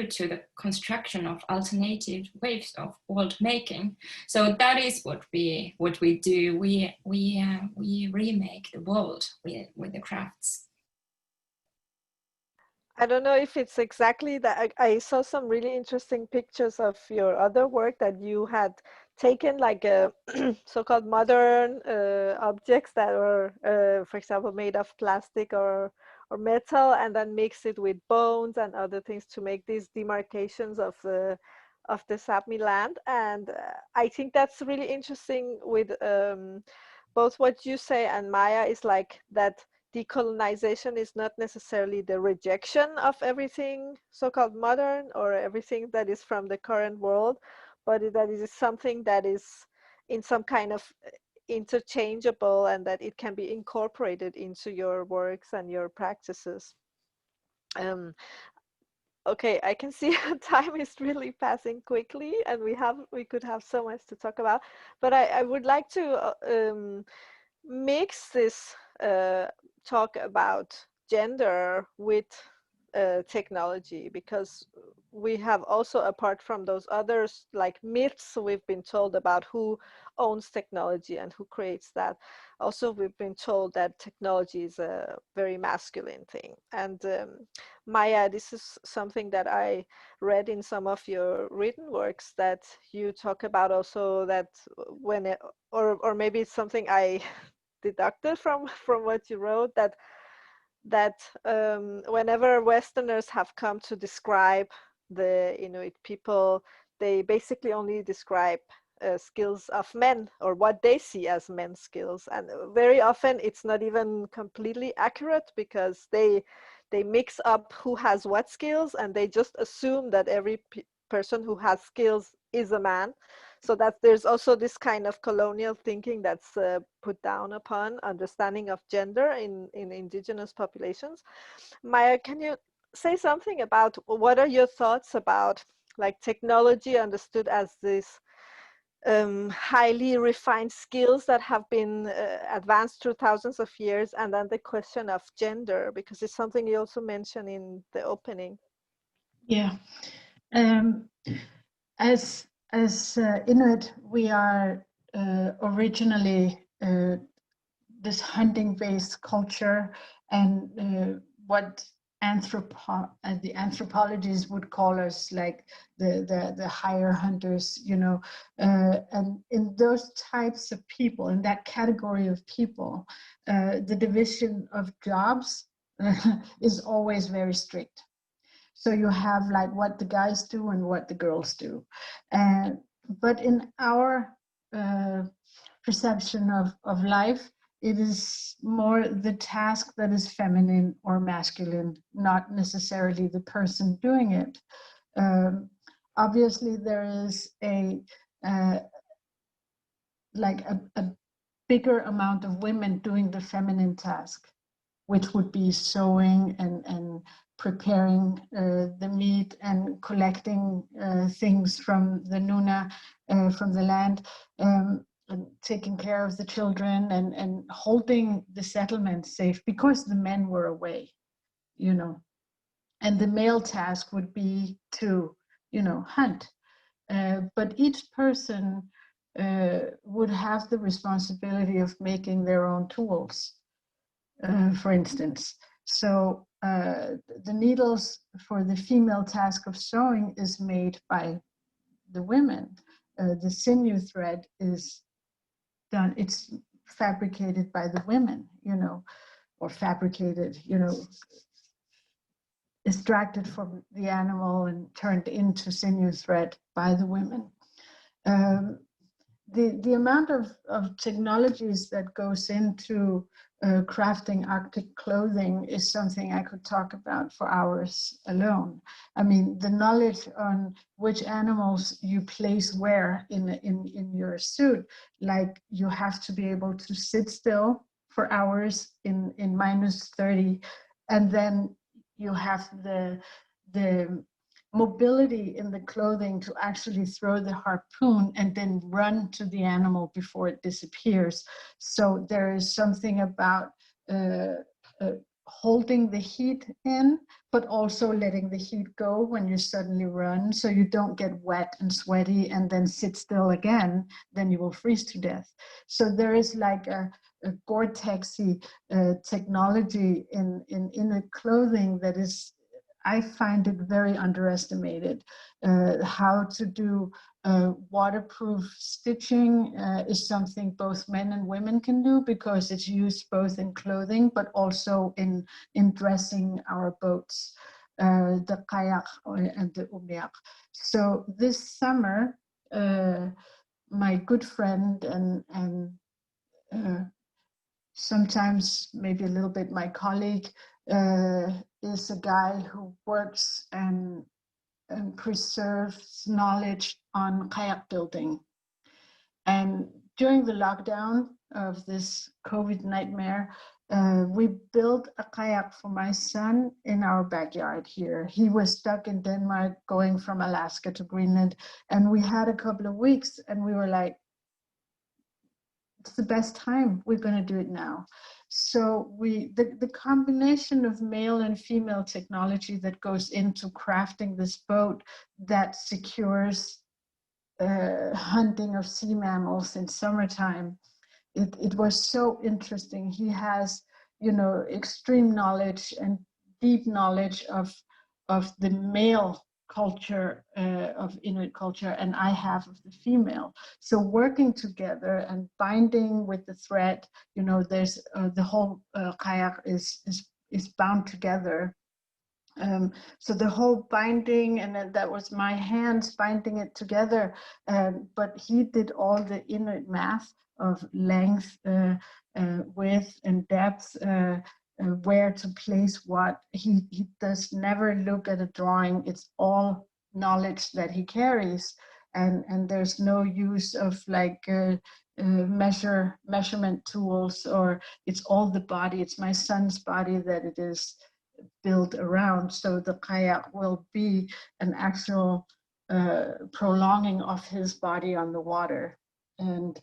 to the construction of alternative ways of world making. So that is what we do. We remake the world with the crafts. I don't know if it's exactly that. I saw some really interesting pictures of your other work that you had taken, like a so-called modern objects that were, for example, made of plastic or metal, and then mix it with bones and other things to make these demarcations of the Saami land. And I think that's really interesting with both what you say and Maya is like that decolonization is not necessarily the rejection of everything so-called modern or everything that is from the current world, but that it is something that is in some kind of interchangeable and that it can be incorporated into your works and your practices. Okay, I can see time is really passing quickly and we could have so much to talk about, but I would like to mix this talk about gender with technology, because we have also, apart from those others like myths we've been told about who owns technology and who creates that, also we've been told that technology is a very masculine thing. And Maya, this is something that I read in some of your written works, that you talk about also that when it, or maybe it's something I deducted from what you wrote, that whenever Westerners have come to describe the Inuit people, they basically only describe skills of men, or what they see as men's skills, and very often it's not even completely accurate, because they mix up who has what skills, and they just assume that every person who has skills is a man. So that there's also this kind of colonial thinking that's put down upon understanding of gender in indigenous populations. Maya, can you say something about what are your thoughts about like technology understood as this highly refined skills that have been advanced through thousands of years, and then the question of gender, because it's something you also mentioned in the opening. Yeah. As Inuit, we are originally this hunting-based culture, and what the anthropologists would call us like the higher hunters, you know, and in those types of people, in that category of people, the division of jobs is always very strict. So you have like what the guys do and what the girls do. But in our perception of life, it is more the task that is feminine or masculine, not necessarily the person doing it. Obviously, there is a bigger amount of women doing the feminine task, which would be sewing and preparing the meat and collecting things from the Nuna, from the land, and taking care of the children and holding the settlement safe because the men were away, you know. And the male task would be to, you know, hunt. But each person would have the responsibility of making their own tools, for instance. So the needles for the female task of sewing is made by the women. The sinew thread is done, it's fabricated by the women, you know, or fabricated, you know, extracted from the animal and turned into sinew thread by the women. The amount of technologies that goes into crafting Arctic clothing is something I could talk about for hours alone. I mean, the knowledge on which animals you place where in your suit, like you have to be able to sit still for hours in -30, and then you have the mobility in the clothing to actually throw the harpoon and then run to the animal before it disappears. So there is something about holding the heat in, but also letting the heat go when you suddenly run, so you don't get wet and sweaty and then sit still again, then you will freeze to death. So there is like a Gore-Texy technology in Inuit clothing that is, I find it very underestimated. How to do waterproof stitching is something both men and women can do, because it's used both in clothing but also in dressing our boats, the kayak and the umiak. So this summer, my good friend and sometimes maybe a little bit my colleague, is a guy who works and preserves knowledge on kayak building. And during the lockdown of this COVID nightmare, we built a kayak for my son in our backyard here. He was stuck in Denmark going from Alaska to Greenland, and we had a couple of weeks and we were like, it's the best time, we're going to do it now. So the combination of male and female technology that goes into crafting this boat that secures hunting of sea mammals in summertime, it was so interesting. He has, you know, extreme knowledge and deep knowledge of the male culture, of Inuit culture, and I have of the female. So working together and binding with the thread, you know, there's the whole kayak is bound together. So the whole binding, and then that was my hands binding it together, but he did all the Inuit math of length, width and depth, where to place what. He does never look at a drawing. It's all knowledge that he carries, and there's no use of like measurement tools, or it's all the body. It's my son's body that it is built around. So the kayak will be an actual prolonging of his body on the water. And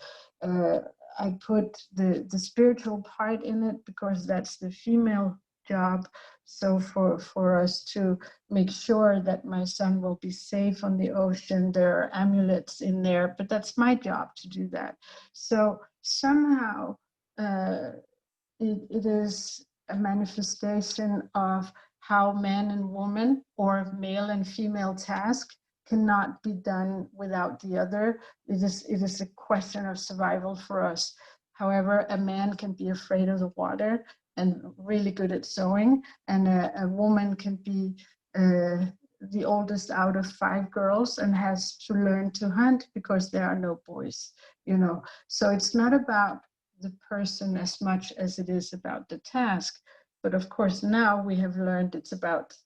I put the spiritual part in it because that's the female job. So for us to make sure that my son will be safe on the ocean, there are amulets in there, but that's my job to do that. So somehow it is a manifestation of how man and woman, or male and female task, cannot be done without the other. It is a question of survival for us. However, a man can be afraid of the water and really good at sewing, and a woman can be the oldest out of 5 girls and has to learn to hunt because there are no boys, you know. So it's not about the person as much as it is about the task. But of course, now we have learned it's about,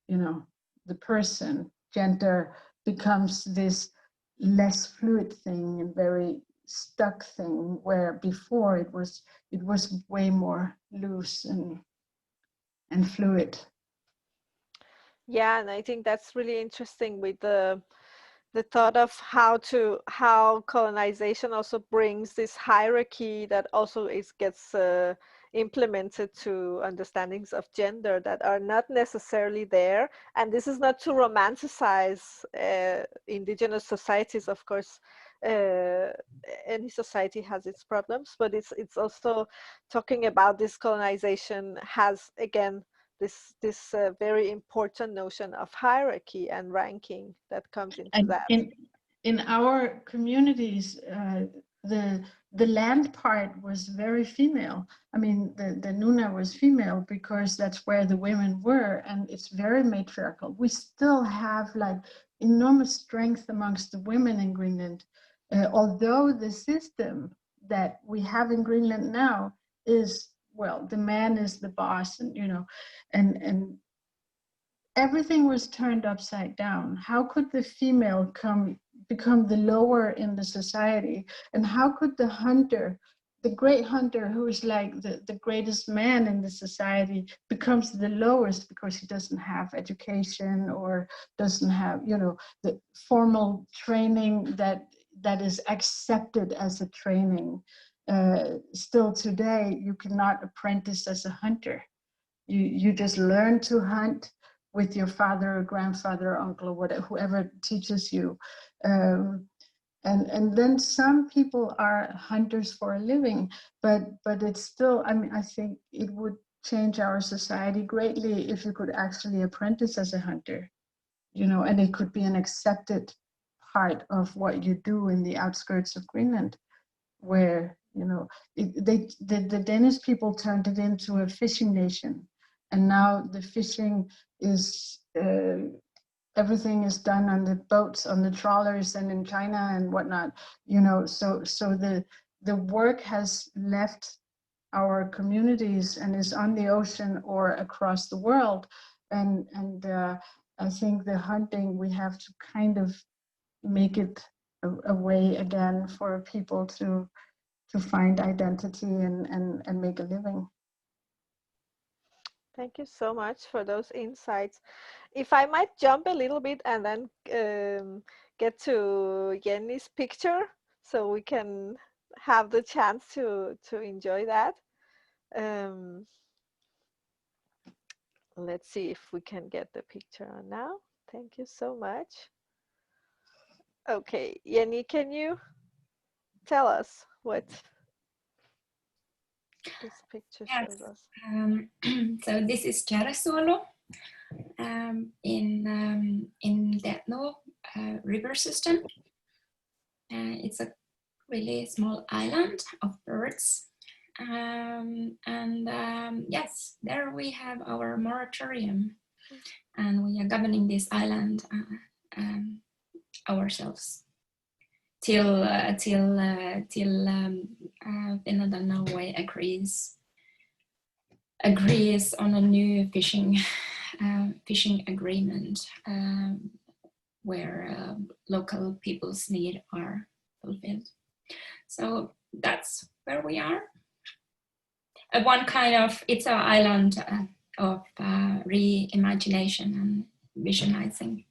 you know, the person. Gender becomes this less fluid thing and very stuck thing, where before it was way more loose and fluid. Yeah, and I think that's really interesting with the thought of how colonization also brings this hierarchy that also gets implemented to understandings of gender that are not necessarily there. And this is not to romanticize indigenous societies, of course. Any society has its problems, but it's also talking about this colonization has, again, this very important notion of hierarchy and ranking that comes into And that. In our communities, the land part was very female. I mean, the Nuna was female because that's where the women were, and it's very matriarchal. We still have like enormous strength amongst the women in Greenland, although the system that we have in Greenland now is, well, the man is the boss, and you know, and everything was turned upside down. How could the female become the lower in the society? And how could the hunter the great hunter, who is like the greatest man in the society, becomes the lowest because he doesn't have education or doesn't have, you know, the formal training that is accepted as a training. Still today, you cannot apprentice as a hunter. You just learn to hunt with your father or grandfather or uncle or whatever, whoever teaches you. And then some people are hunters for a living, but it's still, I mean, I think it would change our society greatly if you could actually apprentice as a hunter, you know, and it could be an accepted part of what you do in the outskirts of Greenland, where, you know, the Danish people turned it into a fishing nation. And now the fishing is, everything is done on the boats, on the trawlers, and in China and whatnot, you know. So the work has left our communities and is on the ocean or across the world. And I think the hunting, we have to kind of make it a way again for people to find identity and make a living. Thank you so much for those insights. If I might jump a little bit and then get to Jenni's picture, so we can have the chance to enjoy that. Let's see if we can get the picture on now. Thank you so much. Okay, Jenni, can you tell us what this picture shows us? So this is Järasuolu in the river system. It's a really small island of birds. Yes, there we have our moratorium, and we are governing this island ourselves till Finland and Norway agrees on a new fishing agreement where local people's needs are fulfilled. So that's where we are. One kind of, it's an island of reimagination and visionizing.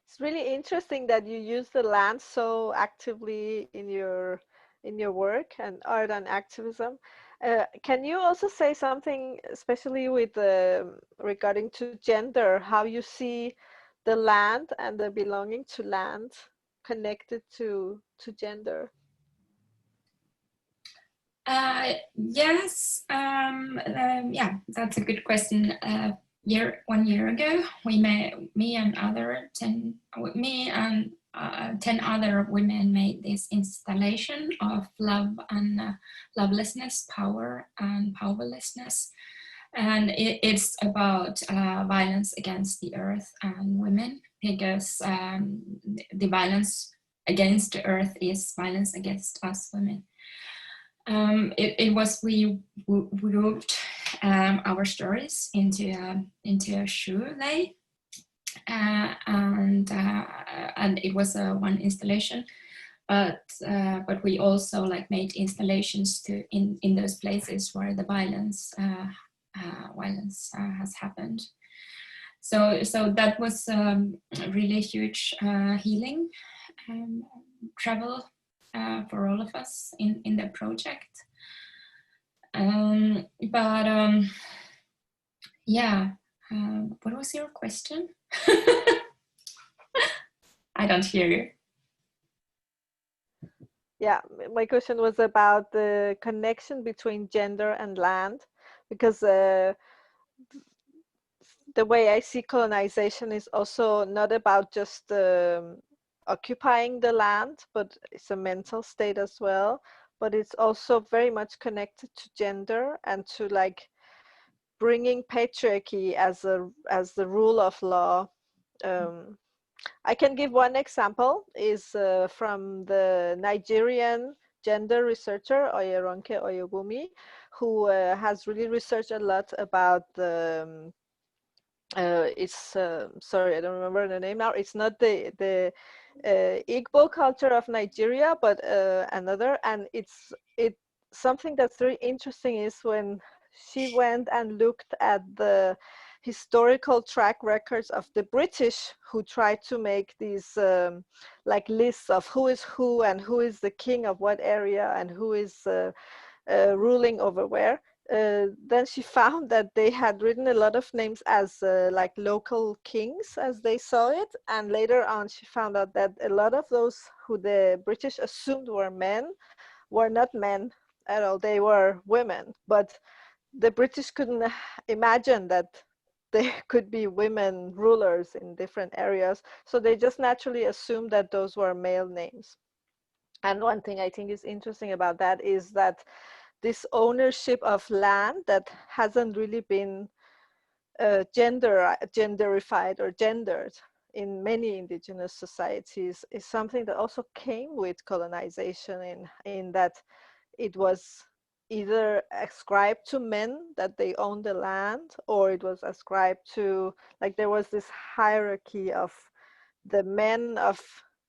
It's really interesting that you use the land so actively in your work and art and activism. Can you also say something, especially with regarding to gender, how you see the land and the belonging to land connected to gender? Yes, yeah, that's a good question. 1 year ago, me and 10 other women made this installation of love and lovelessness, power and powerlessness. And it's about violence against the earth and women, because the violence against the earth is violence against us women. We wrote our stories into a shoe lay, and it was one installation, but we also like made installations in those places where the violence has happened. So that was really huge healing travel for all of us in the project. Yeah, what was your question? I don't hear you. Yeah, my question was about the connection between gender and land, because the way I see colonization is also not about just occupying the land, but it's a mental state as well. But it's also very much connected to gender and to like bringing patriarchy as the rule of law. I can give one example, is from the Nigerian gender researcher Oyeronke Oyobumi, who has really researched a lot about the sorry, I don't remember the name now. It's not the Igbo culture of Nigeria, but another, and it's something that's very interesting is when she went and looked at the historical track records of the British, who tried to make these like lists of who is who and who is the king of what area and who is ruling over where. Then she found that they had written a lot of names as like local kings as they saw it, and later on she found out that a lot of those who the British assumed were men were not men at all, they were women. But the British couldn't imagine that there could be women rulers in different areas, so they just naturally assumed that those were male names. And one thing I think is interesting about that is that this ownership of land that hasn't really been genderified or gendered in many indigenous societies is something that also came with colonization, in that it was either ascribed to men that they owned the land, or it was ascribed to, like, there was this hierarchy of the men of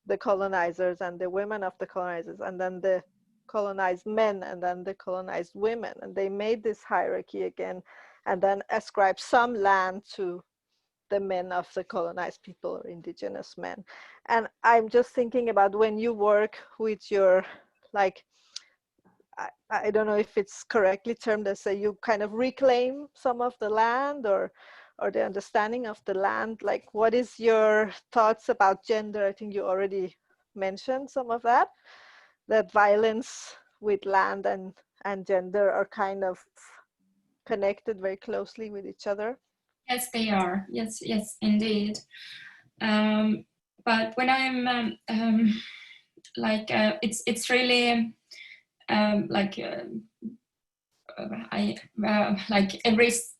the colonizers and the women of the colonizers, and then the colonized men, and then the colonized women, and they made this hierarchy again, and then ascribed some land to the men of the colonized people or indigenous men. And I'm just thinking about when you work with your, like, I don't know if it's correctly termed as you kind of reclaim some of the land, or the understanding of the land. Like, what is your thoughts about gender? I think you already mentioned some of that violence with land and gender are kind of connected very closely with each other. Yes, they are. Yes, yes, indeed. But when I'm it's really like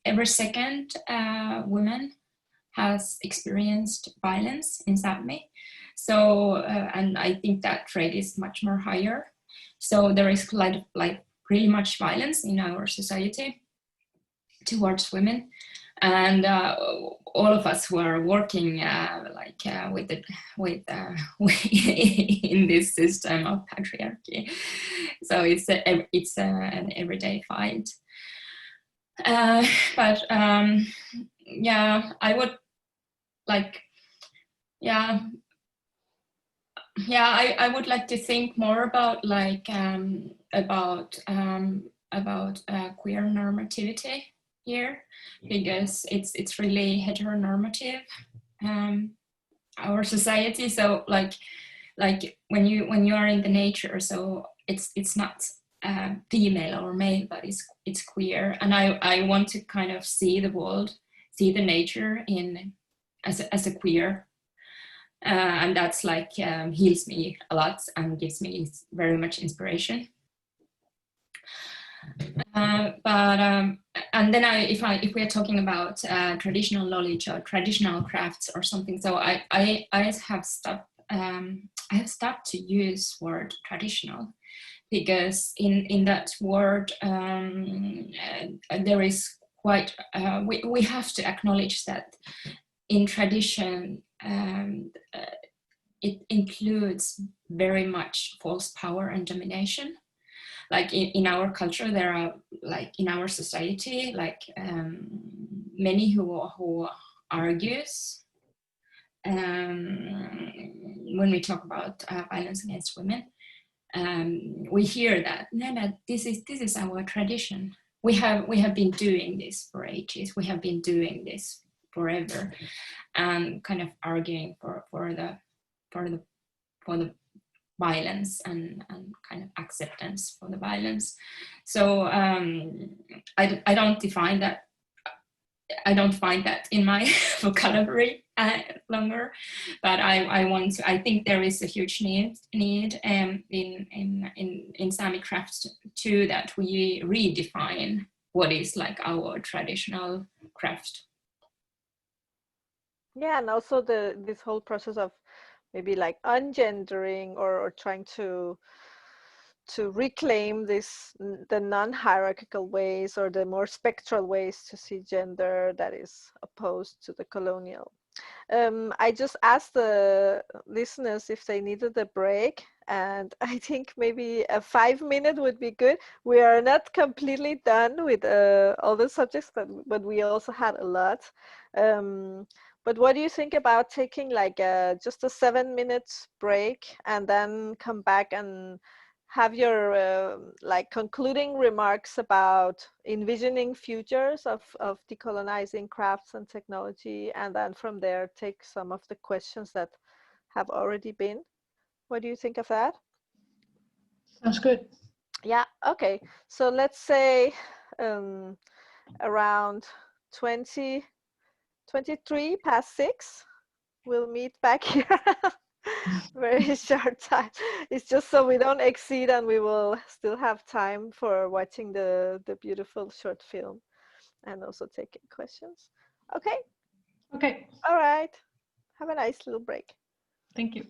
every second woman has experienced violence in Saami. So and I think that rate is much more higher. So there is like really much violence in our society towards women. And all of us who are working in this system of patriarchy, so it's an everyday fight. But yeah, I would like, I would like to think more about queer normativity here, because it's really heteronormative, our society. So like when you are in the nature, so it's not female or male, but it's queer. And I want to kind of see the world, see the nature as a queer, and that's like heals me a lot and gives me very much inspiration. And then if we're talking about traditional knowledge or traditional crafts or something, so I have stopped to use word traditional, because in that word there is quite we have to acknowledge that in tradition it includes very much false power and domination. Like in our culture, there are, like in our society, like many who argues when we talk about violence against women. We hear that this is our tradition. We have been doing this for ages. We have been doing this forever, and kind of arguing for the violence and kind of acceptance for the violence. So I don't define that. I don't find that in my vocabulary longer, but I think there is a huge need in Sami crafts too, that we redefine what is like our traditional craft. Yeah, and also this whole process of maybe like ungendering or trying to reclaim the non-hierarchical ways or the more spectral ways to see gender that is opposed to the colonial. I just asked the listeners if they needed a break, and I think maybe a 5 minute would be good. We are not completely done with all the subjects, but we also had a lot. But what do you think about taking like just a 7 minute break and then come back and have your like concluding remarks about envisioning futures of decolonizing crafts and technology, and then from there take some of the questions that have already been. What do you think of that? Sounds good. Yeah, okay. So let's say around 20, 23 past 6, we'll meet back here. Very short time. It's just so we don't exceed and we will still have time for watching the beautiful short film and also taking questions. Okay. Okay. All right. Have a nice little break. Thank you.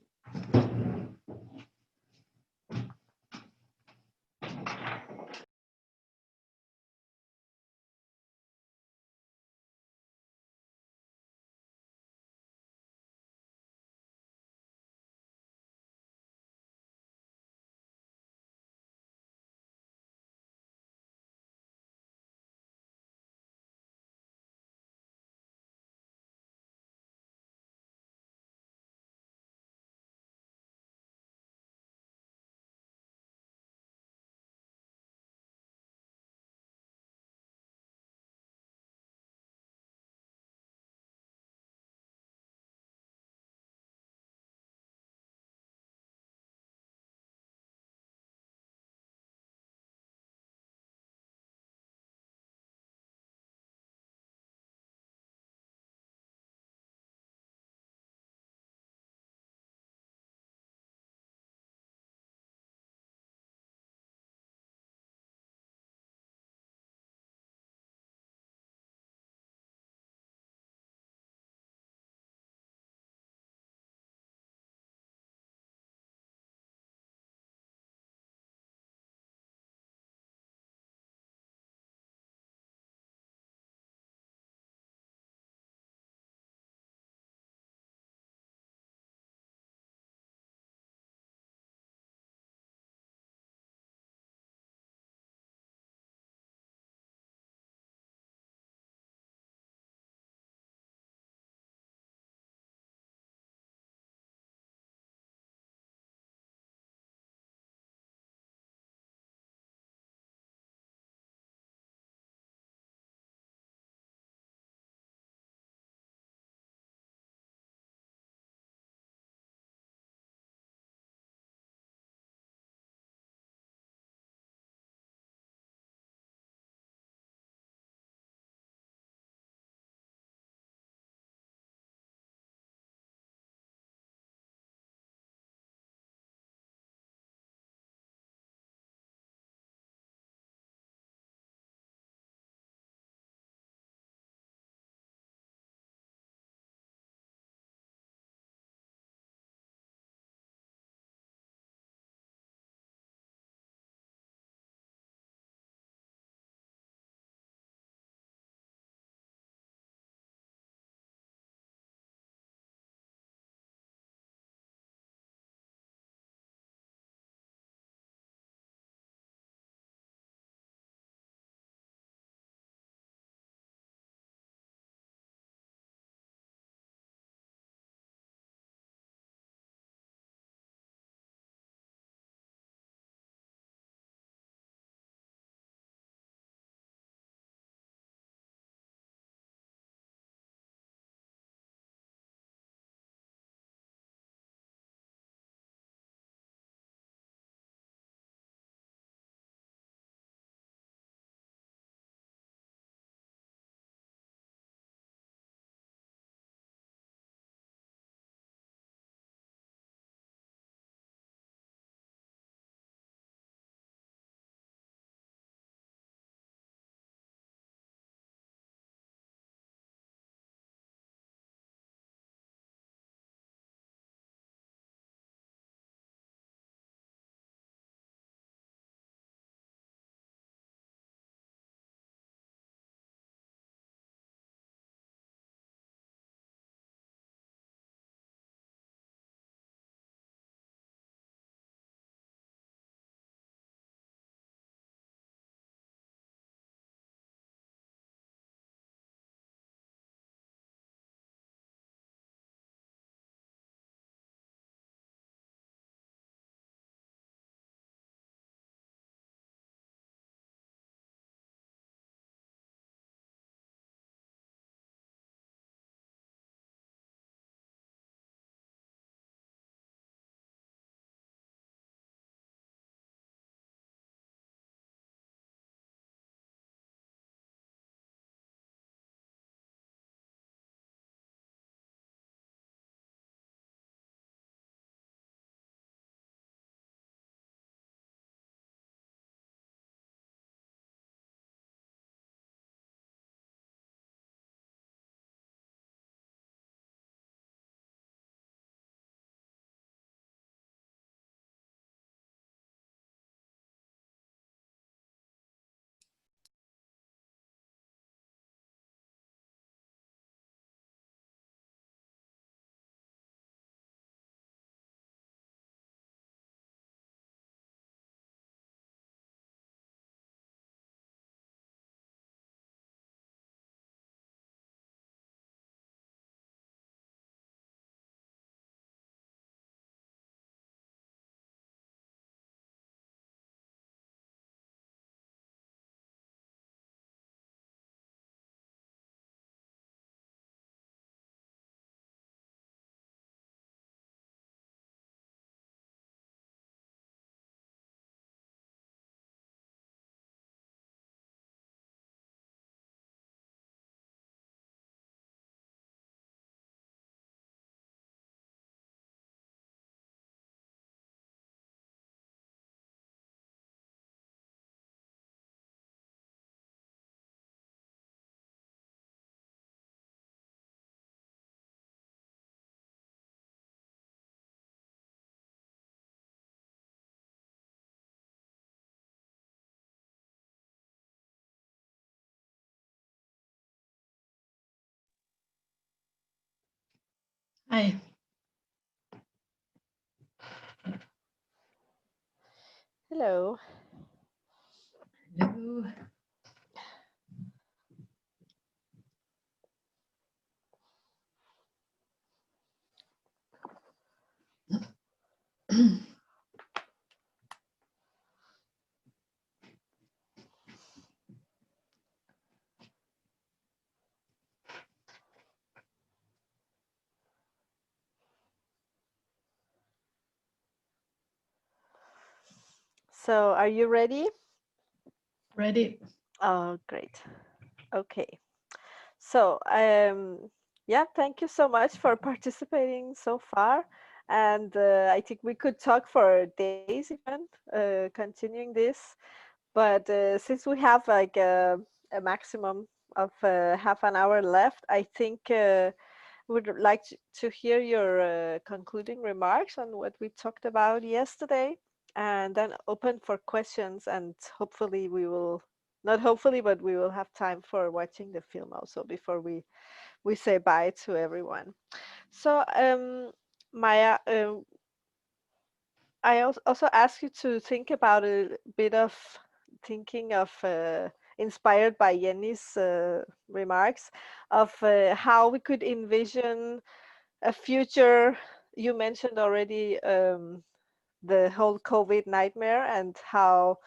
Hi. Hello. Hello. So are you ready? Ready? Oh, great. Okay. So, yeah, thank you so much for participating so far. And I think we could talk for days even, continuing this. But since we have like a maximum of half an hour left, I think would like to hear your concluding remarks on what we talked about yesterday, and then open for questions. And hopefully we will, not hopefully, but we will have time for watching the film also before we say bye to everyone. So, Maya, I also ask you to think about a bit of thinking of inspired by Jenni's remarks of how we could envision a future. You mentioned already the whole COVID nightmare and how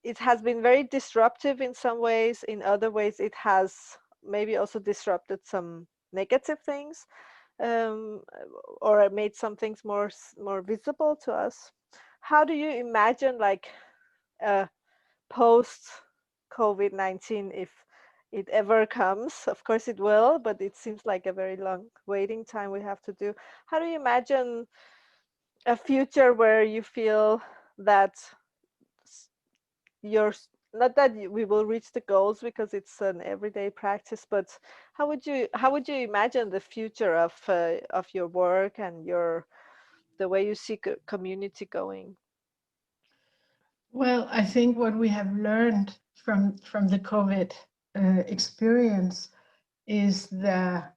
it has been very disruptive in some ways. In other ways, it has maybe also disrupted some negative things, um, or made some things more visible to us. How do you imagine like a post COVID-19, if it ever comes? Of course it will, but it seems like a very long waiting time we have to do. How do you imagine a future where you feel that you're not that we will reach the goals because it's an everyday practice, but how would you imagine the future of your work and the way you see community going? Well, I think what we have learned from the COVID experience is that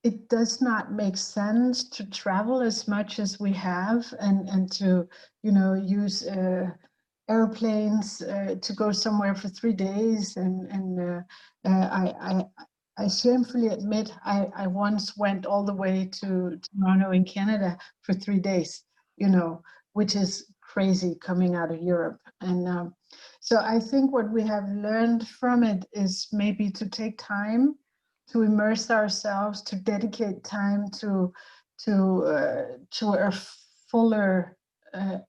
it does not make sense to travel as much as we have, and to use airplanes to go somewhere for 3 days. I shamefully admit I once went all the way to Toronto in Canada for 3 days, which is crazy coming out of Europe. And so I think what we have learned from it is maybe to take time to immerse ourselves, to dedicate time to a fuller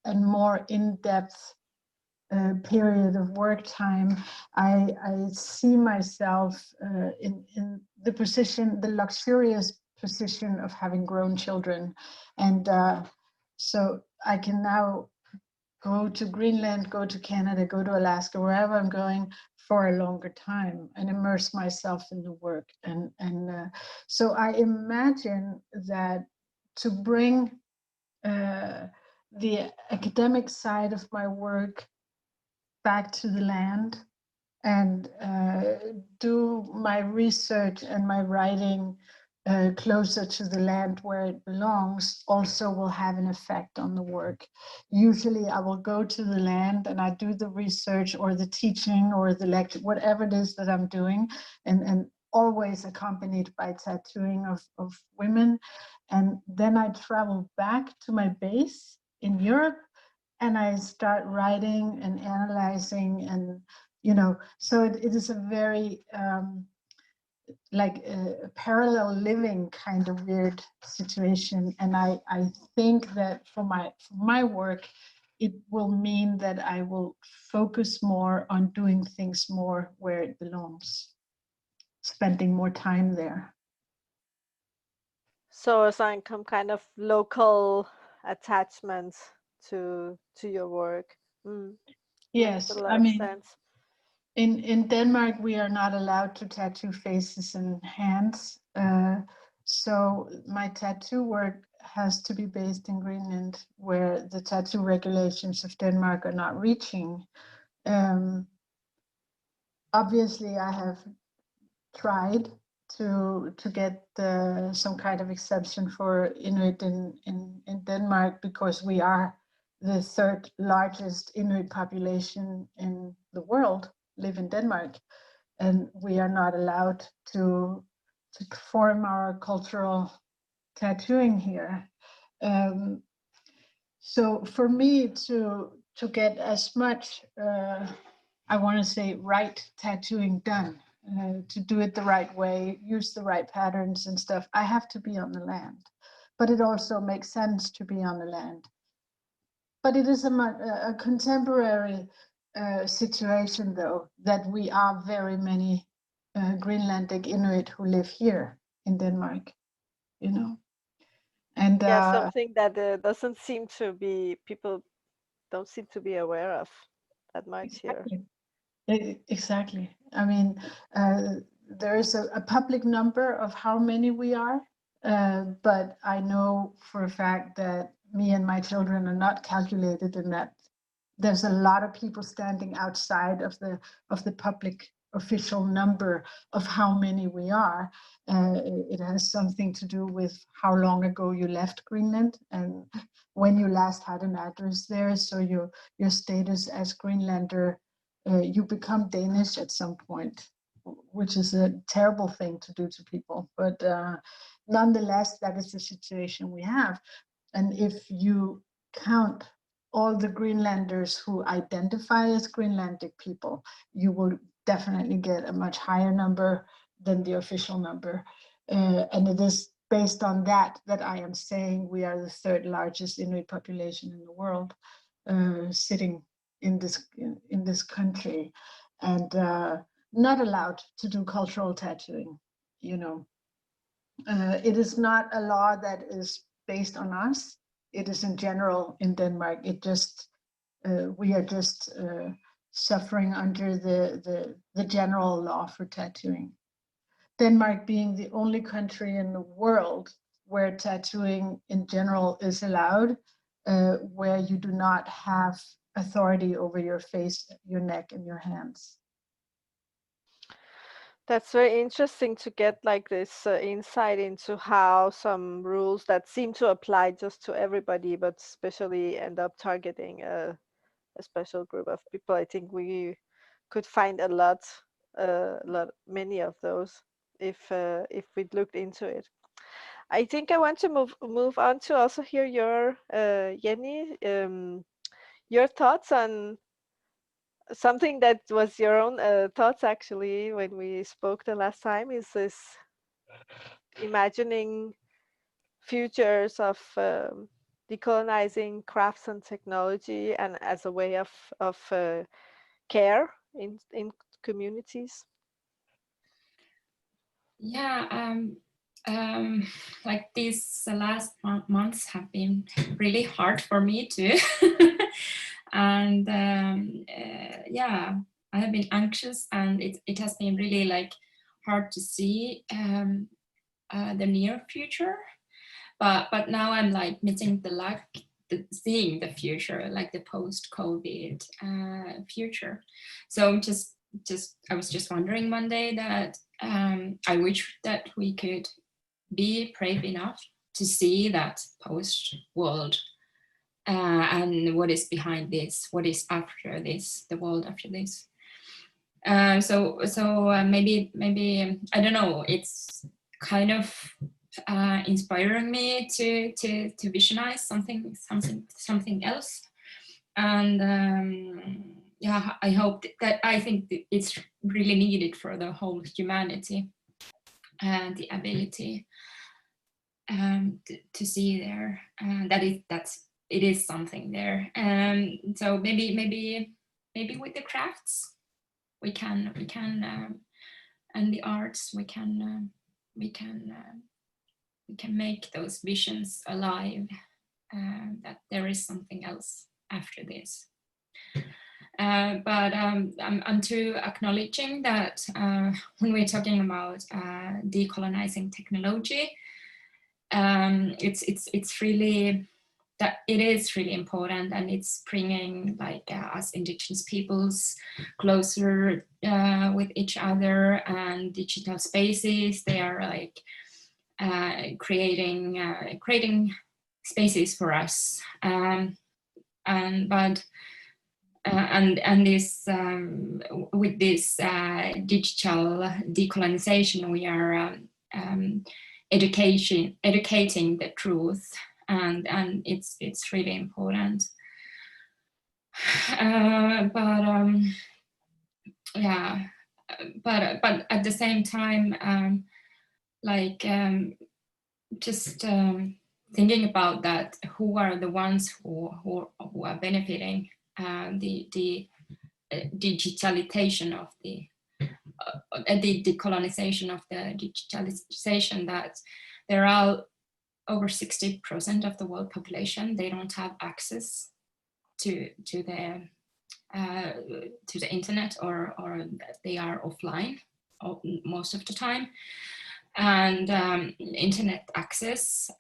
and more in-depth period of work time. I see myself in the position, the luxurious position of having grown children, and so I can now go to Greenland, go to Canada, go to Alaska, wherever I'm going for a longer time, and immerse myself in the work. So I imagine that to bring the academic side of my work back to the land and do my research and my writing closer to the land where it belongs also will have an effect on the work. Usually I will go to the land and I do the research or the teaching or the lecture, whatever it is that I'm doing, and always accompanied by tattooing of women. And then I travel back to my base in Europe and I start writing and analyzing, and so it is a very like a parallel living kind of weird situation. And I think that for my work, it will mean that I will focus more on doing things more where it belongs, spending more time there. So some kind of local attachment to your work. Makes a Yes, lot I of mean, sense. in Denmark, we are not allowed to tattoo faces and hands. So my tattoo work has to be based in Greenland, where the tattoo regulations of Denmark are not reaching. Obviously, I have tried to get some kind of exemption for Inuit in Denmark, because we are the third largest Inuit population in the world live in Denmark, and we are not allowed to perform our cultural tattooing here. So for me to get as much, I want to say, right tattooing done, to do it the right way, use the right patterns and stuff, I have to be on the land. But it also makes sense to be on the land. But it is a contemporary situation, though, that we are very many Greenlandic Inuit who live here in Denmark, you know. And yeah, something that doesn't seem to be, people don't seem to be aware of that much exactly. here. Exactly. I mean, there is a public number of how many we are, but I know for a fact that me and my children are not calculated in that. There's a lot of people standing outside of the public official number of how many we are. It has something to do with how long ago you left Greenland and when you last had an address there. So your status as Greenlander, you become Danish at some point, which is a terrible thing to do to people. But nonetheless, that is the situation we have. And if you count all the Greenlanders who identify as Greenlandic people, you will definitely get a much higher number than the official number. And it is based on that I am saying we are the third largest Inuit population in the world, sitting in this country, and not allowed to do cultural tattooing. You know, it is not a law that is based on us. It is in general in Denmark. It just we are just suffering under the general law for tattooing. Denmark being the only country in the world where tattooing in general is allowed, where you do not have authority over your face, your neck, and your hands. That's very interesting to get like this insight into how some rules that seem to apply just to everybody, but especially end up targeting a special group of people. I think we could find many of those if we'd looked into it. I think I want to move on to also hear your Jenni, your thoughts on something that was your own thoughts actually when we spoke the last time, is this imagining futures of decolonizing crafts and technology and as a way of care in communities. Yeah, like these last months have been really hard for me too. And yeah, I have been anxious, and it has been really like hard to see the near future. But now I'm like missing the luck, seeing the future, like the post-COVID future. So I was just wondering one day that I wish that we could be brave enough to see that post-world and what is behind this, what is after this, the world after this. So maybe I don't know. It's kind of inspiring me to visualize something else, and yeah, I hope that I think that it's really needed for the whole humanity, and the ability to see there, that it is something there. So maybe with the crafts we can and the arts we can make those visions alive, that there is something else after this. But I'm too acknowledging that when we're talking about decolonizing technology, it's really that it is really important, and it's bringing like us Indigenous peoples closer with each other, and digital spaces, they are like creating spaces for us, and this with this digital decolonization, we are educating the truth, and it's really important. Yeah, but at the same time, just thinking about that, who are the ones who are benefiting the digitalization of the decolonization of the digitalization, that there are over 60% of the world population, they don't have access to the internet, or they are offline most of the time. And internet access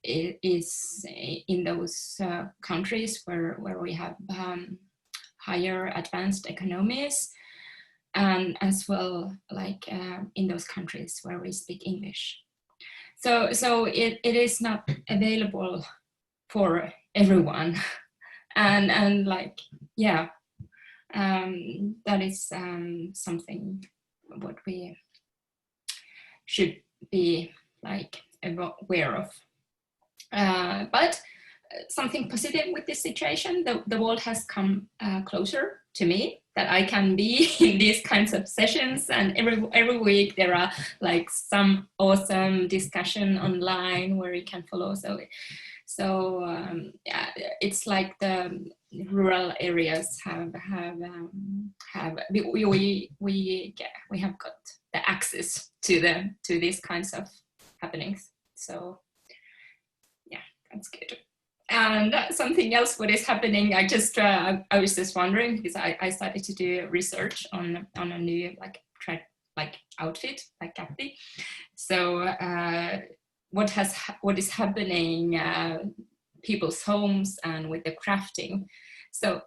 is in those countries where we have higher advanced economies, and as well like in those countries where we speak English. So it is not available for everyone, and like, yeah, that is something what we should be like aware of. But something positive with this situation, the world has come closer to me, that I can be in these kinds of sessions, and every week there are like some awesome discussion online where you can follow. So yeah, it's like the rural areas have we have got the access to these kinds of happenings. So yeah, that's good. And something else what is happening, I was just wondering, because I started to do research on a new like outfit, like kappi. So what is happening people's homes and with the crafting. So,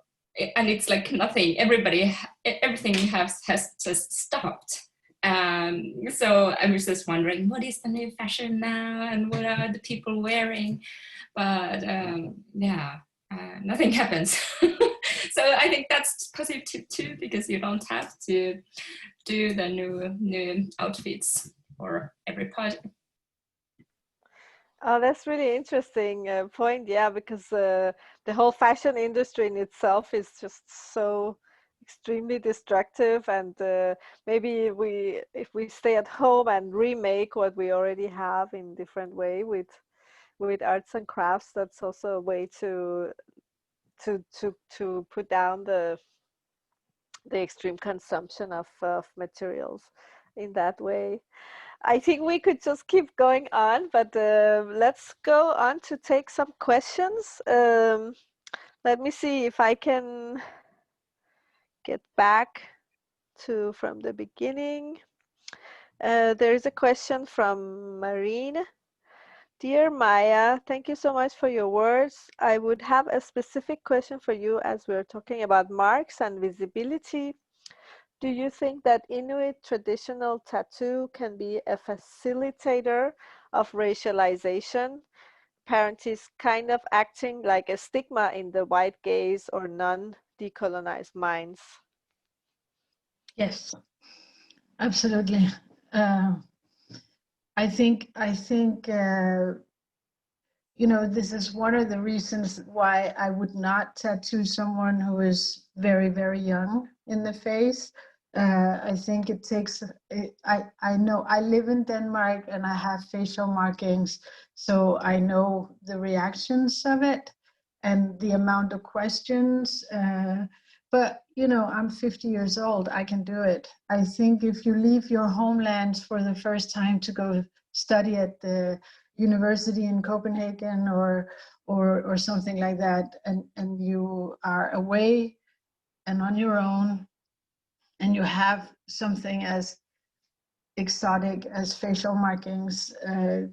and it's like nothing, everything has just stopped. So I was just wondering, what is the new fashion now, and what are the people wearing? But yeah, nothing happens. So I think that's positive too, because you don't have to do the new outfits for every party. Oh, that's really interesting point. Yeah, because the whole fashion industry in itself is just so extremely destructive, and maybe if we stay at home and remake what we already have in different way with arts and crafts, that's also a way to put down the extreme consumption of materials in that way. I think we could just keep going on, but let's go on to take some questions. Let me see if I can get back to from the beginning. There is a question from Marine. Dear Maya, thank you so much for your words. I would have a specific question for you as we're talking about marks and visibility. Do you think that Inuit traditional tattoo can be a facilitator of racialization? Parentheses, kind of acting like a stigma in the white gaze or non-decolonized minds? Yes, absolutely. I think you know, this is one of the reasons why I would not tattoo someone who is very, very young in the face. I think it takes, I know I live in Denmark and I have facial markings, so I know the reactions of it and the amount of questions. But, you know, I'm 50 years old, I can do it. I think if you leave your homelands for the first time to go study at the university in Copenhagen or something like that, and you are away and on your own, and you have something as exotic as facial markings,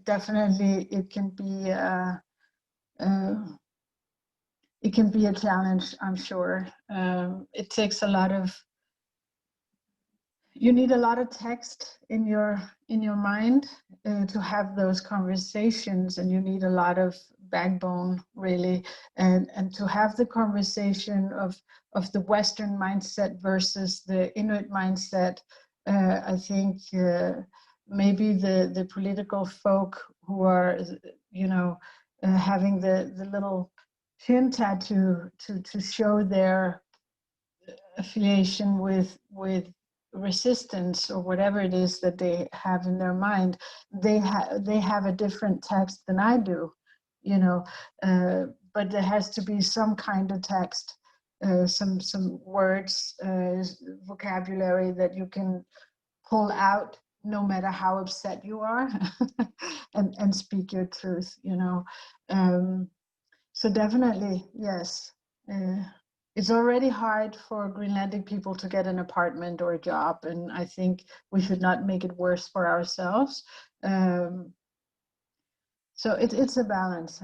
definitely it can be it can be a challenge, I'm sure. It takes a lot of, you need a lot of text in your mind to have those conversations, and you need a lot of backbone, really, and to have the conversation of the Western mindset versus the Inuit mindset. I think maybe the political folk who are, you know, having the little chin tattoo to show their affiliation with resistance or whatever it is that they have in their mind, they have a different text than I do, you know, but there has to be some kind of text, some words, vocabulary that you can pull out no matter how upset you are and speak your truth, you know. So definitely, yes. It's already hard for Greenlandic people to get an apartment or a job, and I think we should not make it worse for ourselves. So it's a balance,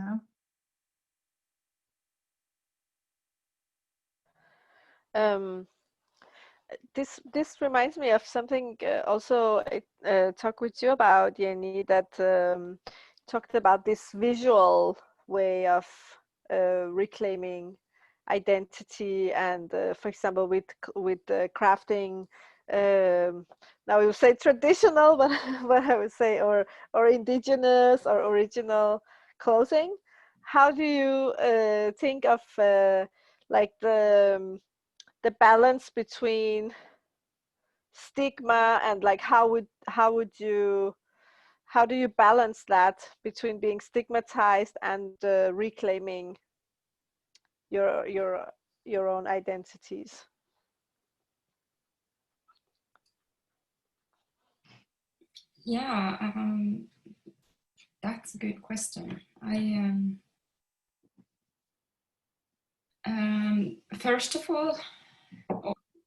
huh? This reminds me of something also I talked with you about, Jenni, that talked about this visual way of reclaiming identity, and for example with crafting, now we would say traditional, but what I would say, or indigenous or original clothing. How do you think of like the balance between stigma and like how do you balance that between being stigmatized and reclaiming your own identities? Yeah, that's a good question. First of all,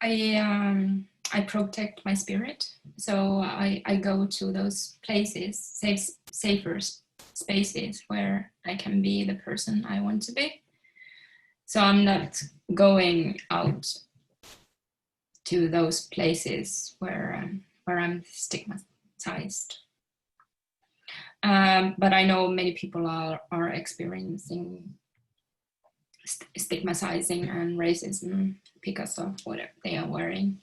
I protect my spirit, so I go to those places, safer spaces where I can be the person I want to be. So I'm not going out to those places where I'm stigmatized. But I know many people are experiencing stigmatizing and racism because of what they are wearing.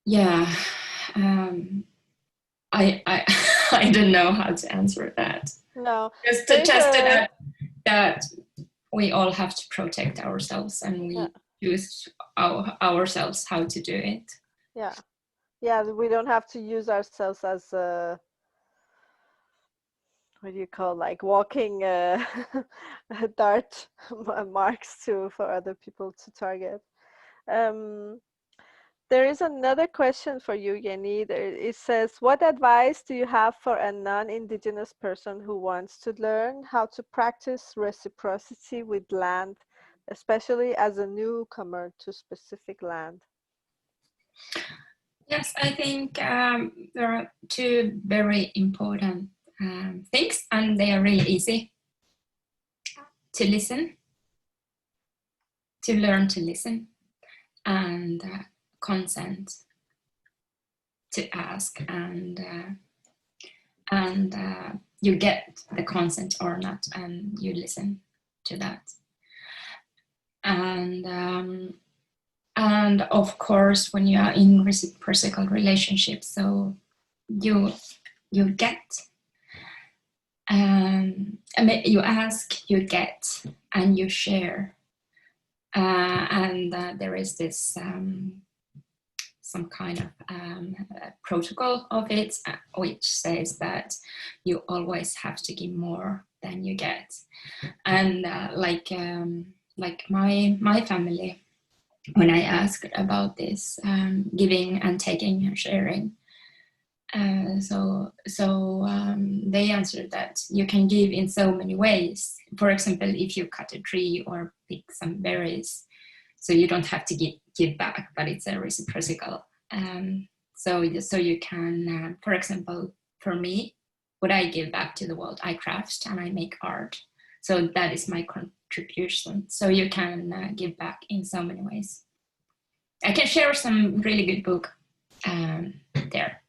Yeah, I I don't know how to answer that. No, Just to test that we all have to protect ourselves, and we choose ourselves how to do it. Yeah, we don't have to use ourselves as what do you call, like walking dart marks for other people to target. There is another question for you, Jenni. It says, what advice do you have for a non-Indigenous person who wants to learn how to practice reciprocity with land, especially as a newcomer to specific land? Yes, I think there are two very important things, and they are really easy. To listen, to learn to listen, and consent to ask, and you get the consent or not, and you listen to that. And of course, when you are in reciprocal relationships, so you get, you ask, you get, and you share. And there is this some kind of protocol of it, which says that you always have to give more than you get. And like my family, when I asked about this giving and taking and sharing, so they answered that you can give in so many ways. For example, if you cut a tree or pick some berries, so you don't have to give back, but it's a reciprocal. So you can, for example, for me, what I give back to the world. I craft and I make art. So that is my contribution. So you can give back in so many ways. I can share some really good book there.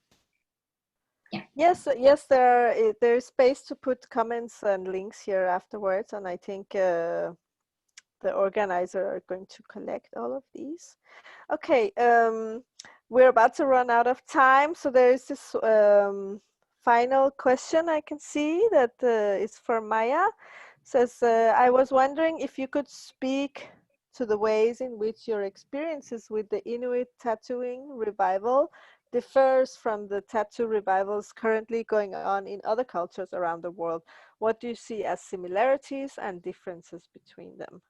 Yeah. Yes, there's space to put comments and links here afterwards, and I think the organizer are going to collect all of these. Okay, we're about to run out of time, so there is this final question I can see that is for Maya. Says, I was wondering if you could speak to the ways in which your experiences with the Inuit tattooing revival differs from the tattoo revivals currently going on in other cultures around the world. What do you see as similarities and differences between them?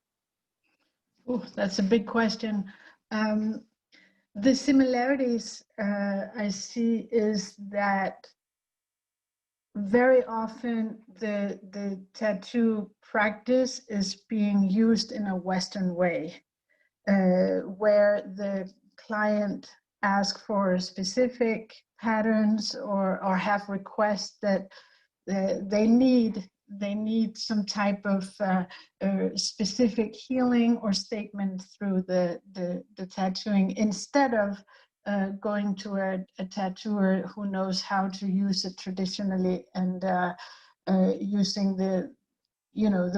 Oh, that's a big question. The similarities I see is that very often the tattoo practice is being used in a Western way, where the client asks for specific patterns or have requests that they need some type of specific healing or statement through the tattooing, instead of going to a tattooer who knows how to use it traditionally and using the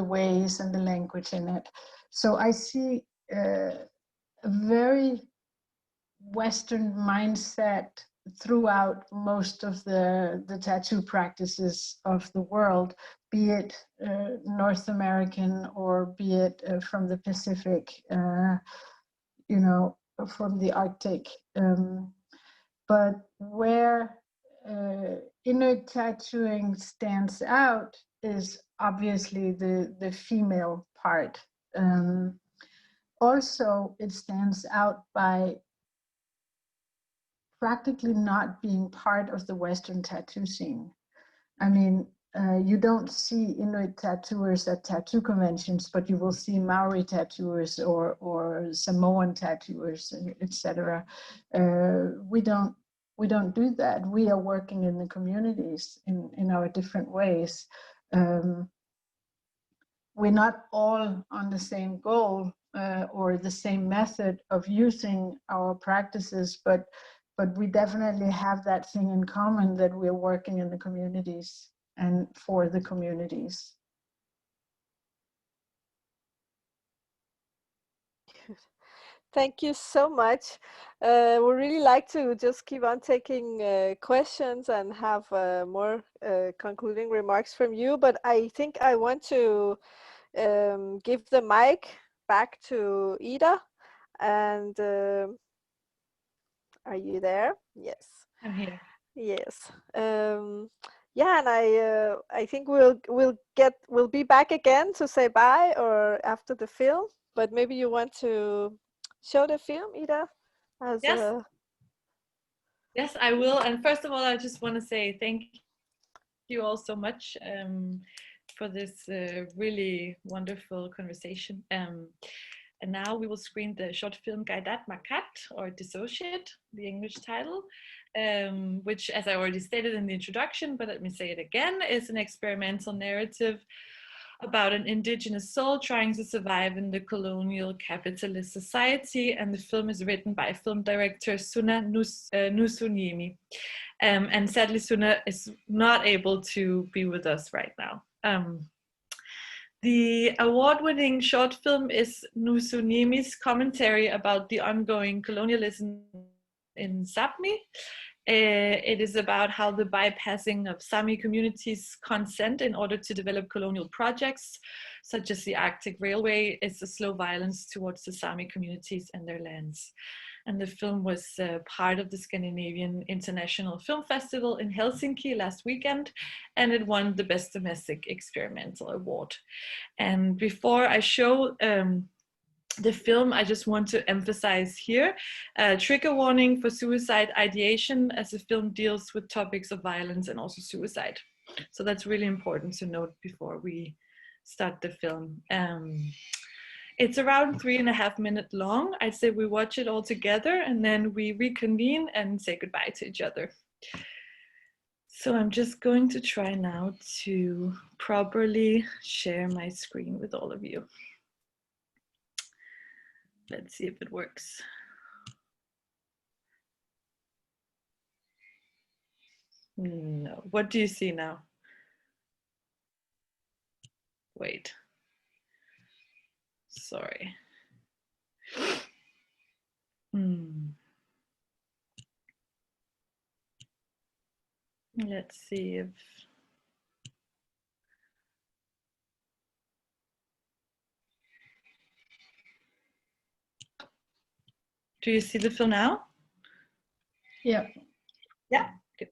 ways and the language in it. So I see a very Western mindset throughout most of the tattoo practices of the world, be it North American or be it from the Pacific, from the Arctic. But where Inuit tattooing stands out is obviously the female part. Also, it stands out by practically not being part of the Western tattoo scene. I mean, you don't see Inuit tattooers at tattoo conventions, but you will see Maori tattooers or Samoan tattooers, etc. We don't do that. We are working in the communities in our different ways. We're not all on the same goal or the same method of using our practices, but we definitely have that thing in common, that we're working in the communities and for the communities. Thank you so much. We really like to just keep on taking questions and have more concluding remarks from you, but I think I want to give the mic back to Ida. And are you there? Yes. I'm here. Yes. Yeah, and I think we'll be back again to say bye or after the film. But maybe you want to show the film, Ida? Yes. Yes, I will. And first of all, I just want to say thank you all so much for this really wonderful conversation. And now we will screen the short film Gaidat Makat, or Dissociate, the English title, which, as I already stated in the introduction, but let me say it again, is an experimental narrative about an indigenous soul trying to survive in the colonial capitalist society. And the film is written by film director Suna Nusuniemi. And sadly, Suna is not able to be with us right now. The award-winning short film is Nusuniemi's commentary about the ongoing colonialism in Saami. It is about how the bypassing of Saami communities' consent in order to develop colonial projects, such as the Arctic Railway, is a slow violence towards the Saami communities and their lands. And the film was part of the Scandinavian International Film Festival in Helsinki last weekend, and it won the Best Domestic Experimental Award. And before I show the film, I just want to emphasize here, trigger warning for suicide ideation, as the film deals with topics of violence and also suicide. So that's really important to note before we start the film. It's around 3.5 minutes long. I'd say we watch it all together and then we reconvene and say goodbye to each other. So I'm just going to try now to properly share my screen with all of you. Let's see if it works. No, what do you see now? Wait, sorry. Let's see if do you see the film now? Yeah. Yeah. Good.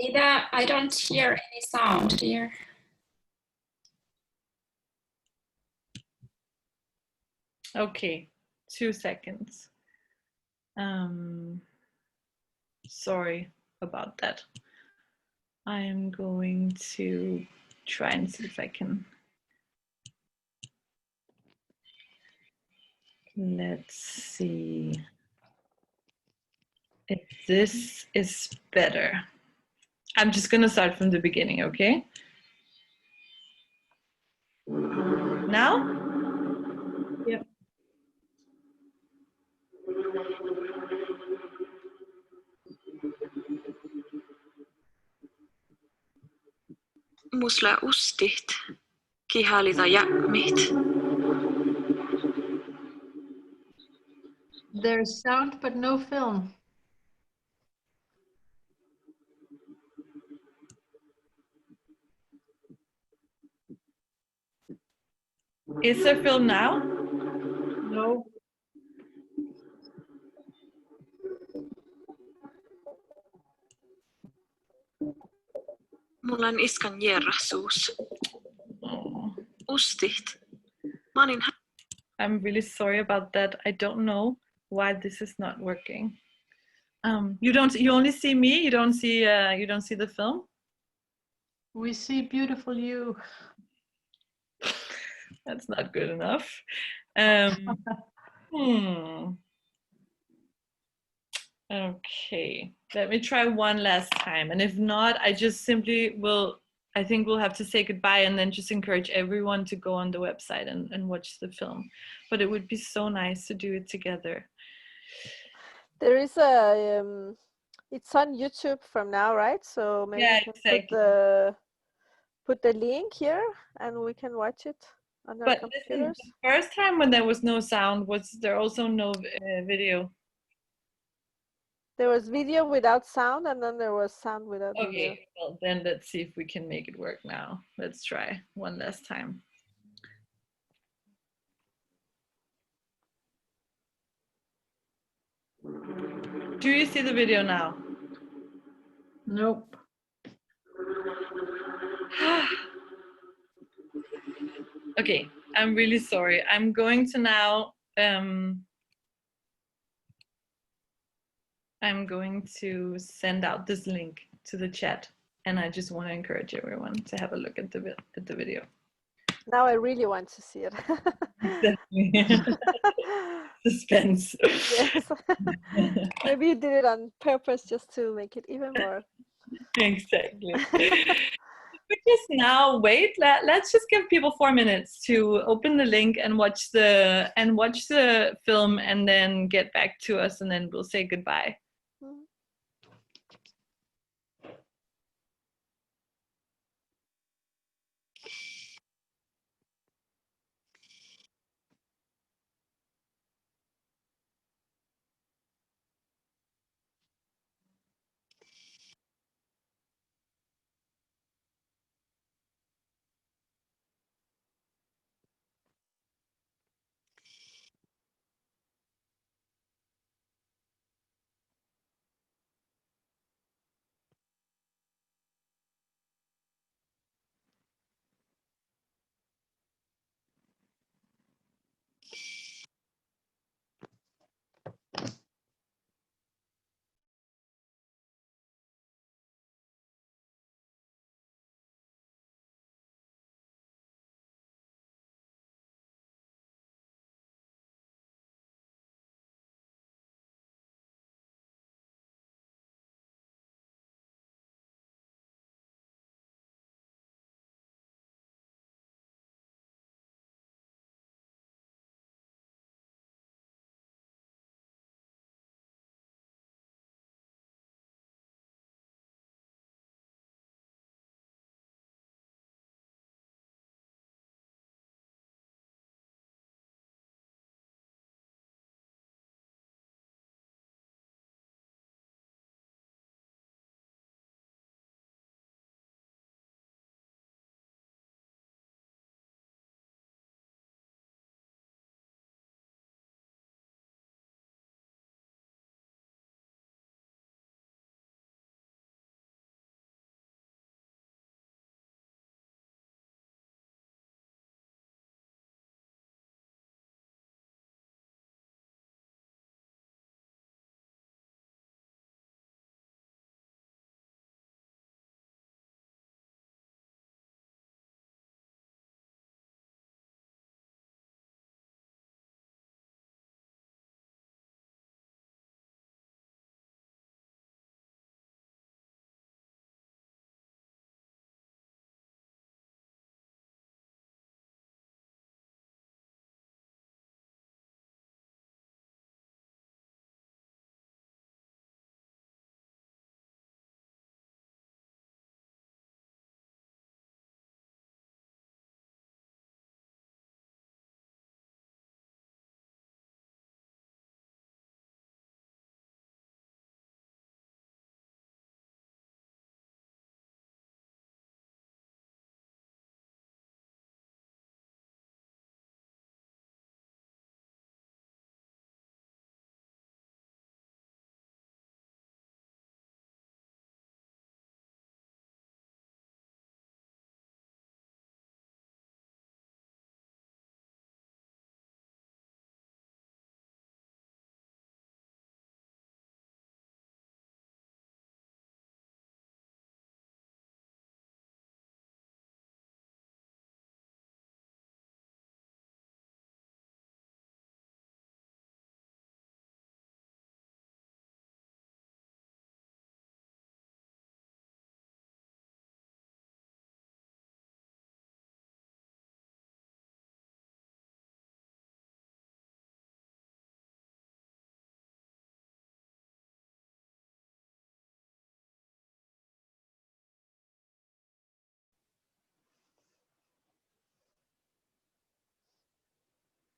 Ida, I don't hear any sound here. Okay, 2 seconds. Sorry about that. I am going to try and see if I can. Let's see if this is better. I'm just going to start from the beginning, okay? Now? Yeah. Musla ustit, kihalita jakmit. There's sound, but no film. Is there film now? No. Mulla on iskan jerrasuus. Oh. Ustit. Mä olin I'm really sorry about that. I don't know why this is not working. You only see me. You don't see the film. We see beautiful you. That's not good enough. Okay, let me try one last time. And if not, I just simply will, I think we'll have to say goodbye and then just encourage everyone to go on the website and watch the film. But it would be so nice to do it together. There is a, it's on YouTube from now, right? So maybe Yeah, we can exactly. put the link here and we can watch it on our But computers. listen, the first time when there was no sound, was there also no video? There was video without sound and then there was sound without video. Okay, well then let's see if we can make it work now. Let's try one last time. Do you see the video now? Nope. Okay, I'm really sorry. I'm going to now, I'm going to send out this link to the chat, and I just want to encourage everyone to have a look at the video. Now I really want to see it. Exactly. Suspense. Yes. Maybe you did it on purpose just to make it even more. Exactly. We just now wait. Let's just give people 4 minutes to open the link and watch the film, and then get back to us, and then we'll say goodbye.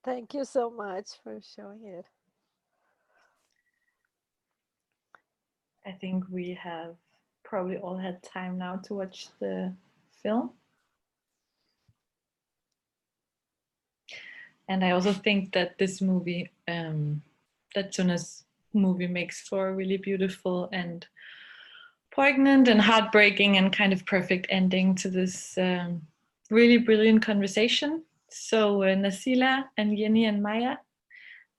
Thank you so much for showing it. I think we have probably all had time now to watch the film. And I also think that this movie, that Suna's movie makes for a really beautiful and poignant and heartbreaking and kind of perfect ending to this really brilliant conversation. So Nazila and Jenni and Maya,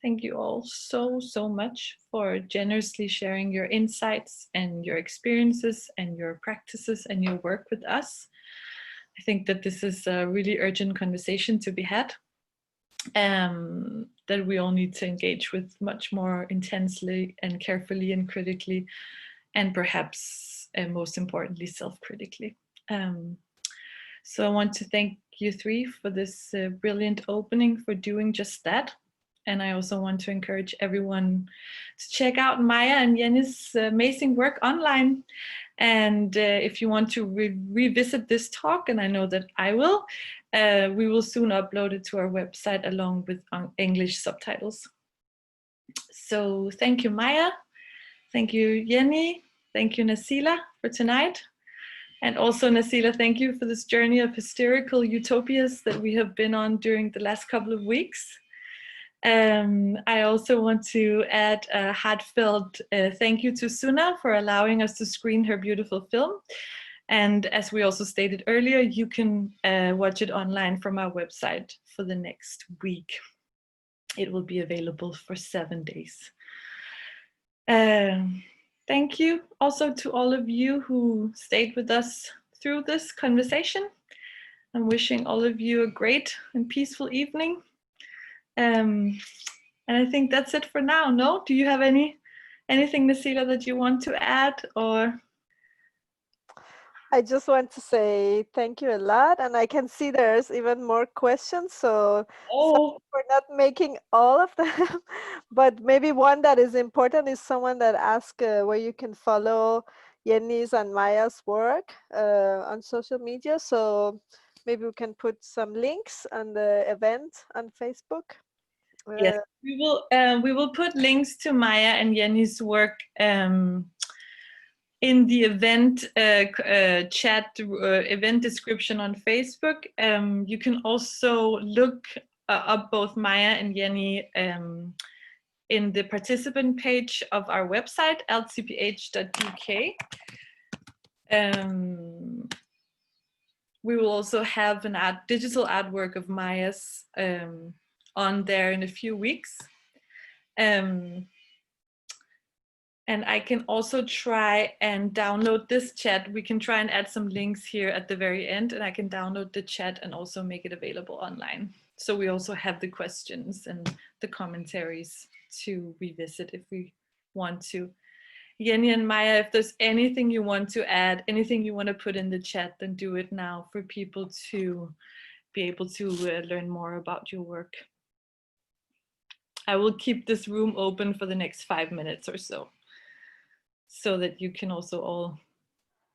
thank you all so much for generously sharing your insights and your experiences and your practices and your work with us. I think that this is a really urgent conversation to be had, that we all need to engage with much more intensely and carefully and critically, and perhaps, and most importantly, self-critically. So I want to thank you three for this brilliant opening, for doing just that. And I also want to encourage everyone to check out Maya and Jenni's amazing work online. And if you want to revisit this talk, and I know that I will, we will soon upload it to our website along with English subtitles. So thank you, Maya. Thank you, Jenni. Thank you, Nazila, for tonight. And also, Nazila, thank you for this journey of hysterical utopias that we have been on during the last couple of weeks. I also want to add a heartfelt thank you to Suna for allowing us to screen her beautiful film. And as we also stated earlier, you can watch it online from our website for the next week. It will be available for 7 days. Thank you also to all of you who stayed with us through this conversation. I'm wishing all of you a great and peaceful evening. And I think that's it for now. No? Do you have anything, Nazila, that you want to add, or? I just want to say thank you a lot, and I can see there's even more questions, so sorry for not making all of them, but maybe one that is important is someone that asked where you can follow Jenni's and Maya's work on social media, so maybe we can put some links on the event on Facebook. Yes, we will put links to Maya and Jenni's work in the event chat, event description on Facebook. You can also look up both Maya and Jenni in the participant page of our website, lcph.uk. We will also have an digital artwork of Maya's on there in a few weeks. And I can also try and download this chat. We can try and add some links here at the very end, and I can download the chat and also make it available online. So we also have the questions and the commentaries to revisit if we want to. Jenni and Maya, if there's anything you want to add, anything you want to put in the chat, then do it now for people to be able to learn more about your work. I will keep this room open for the next 5 minutes or so that you can also all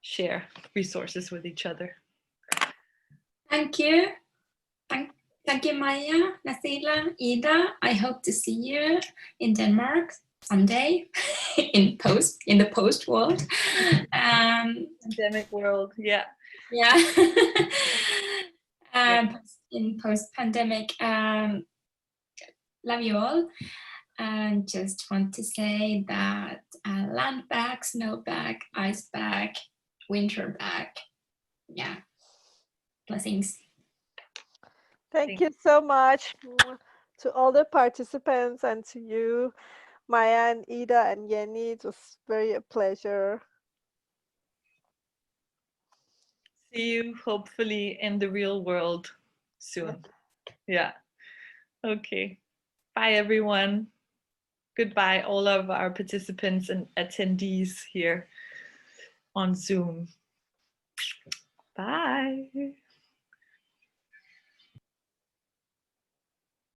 share resources with each other. Thank you. Thank you, Maya, Nazila, Ida. I hope to see you in Denmark someday in the post world. Pandemic world, yeah. Yeah. In post-pandemic. Love you all. And just want to say that land back, snow back, ice back, winter back. Yeah. Blessings. Thank you so much to all the participants and to you, Maya and Ida and Jenni. It was very a pleasure. See you hopefully in the real world soon. Yeah. Okay. Bye, everyone. Goodbye, all of our participants and attendees here on Zoom. Bye.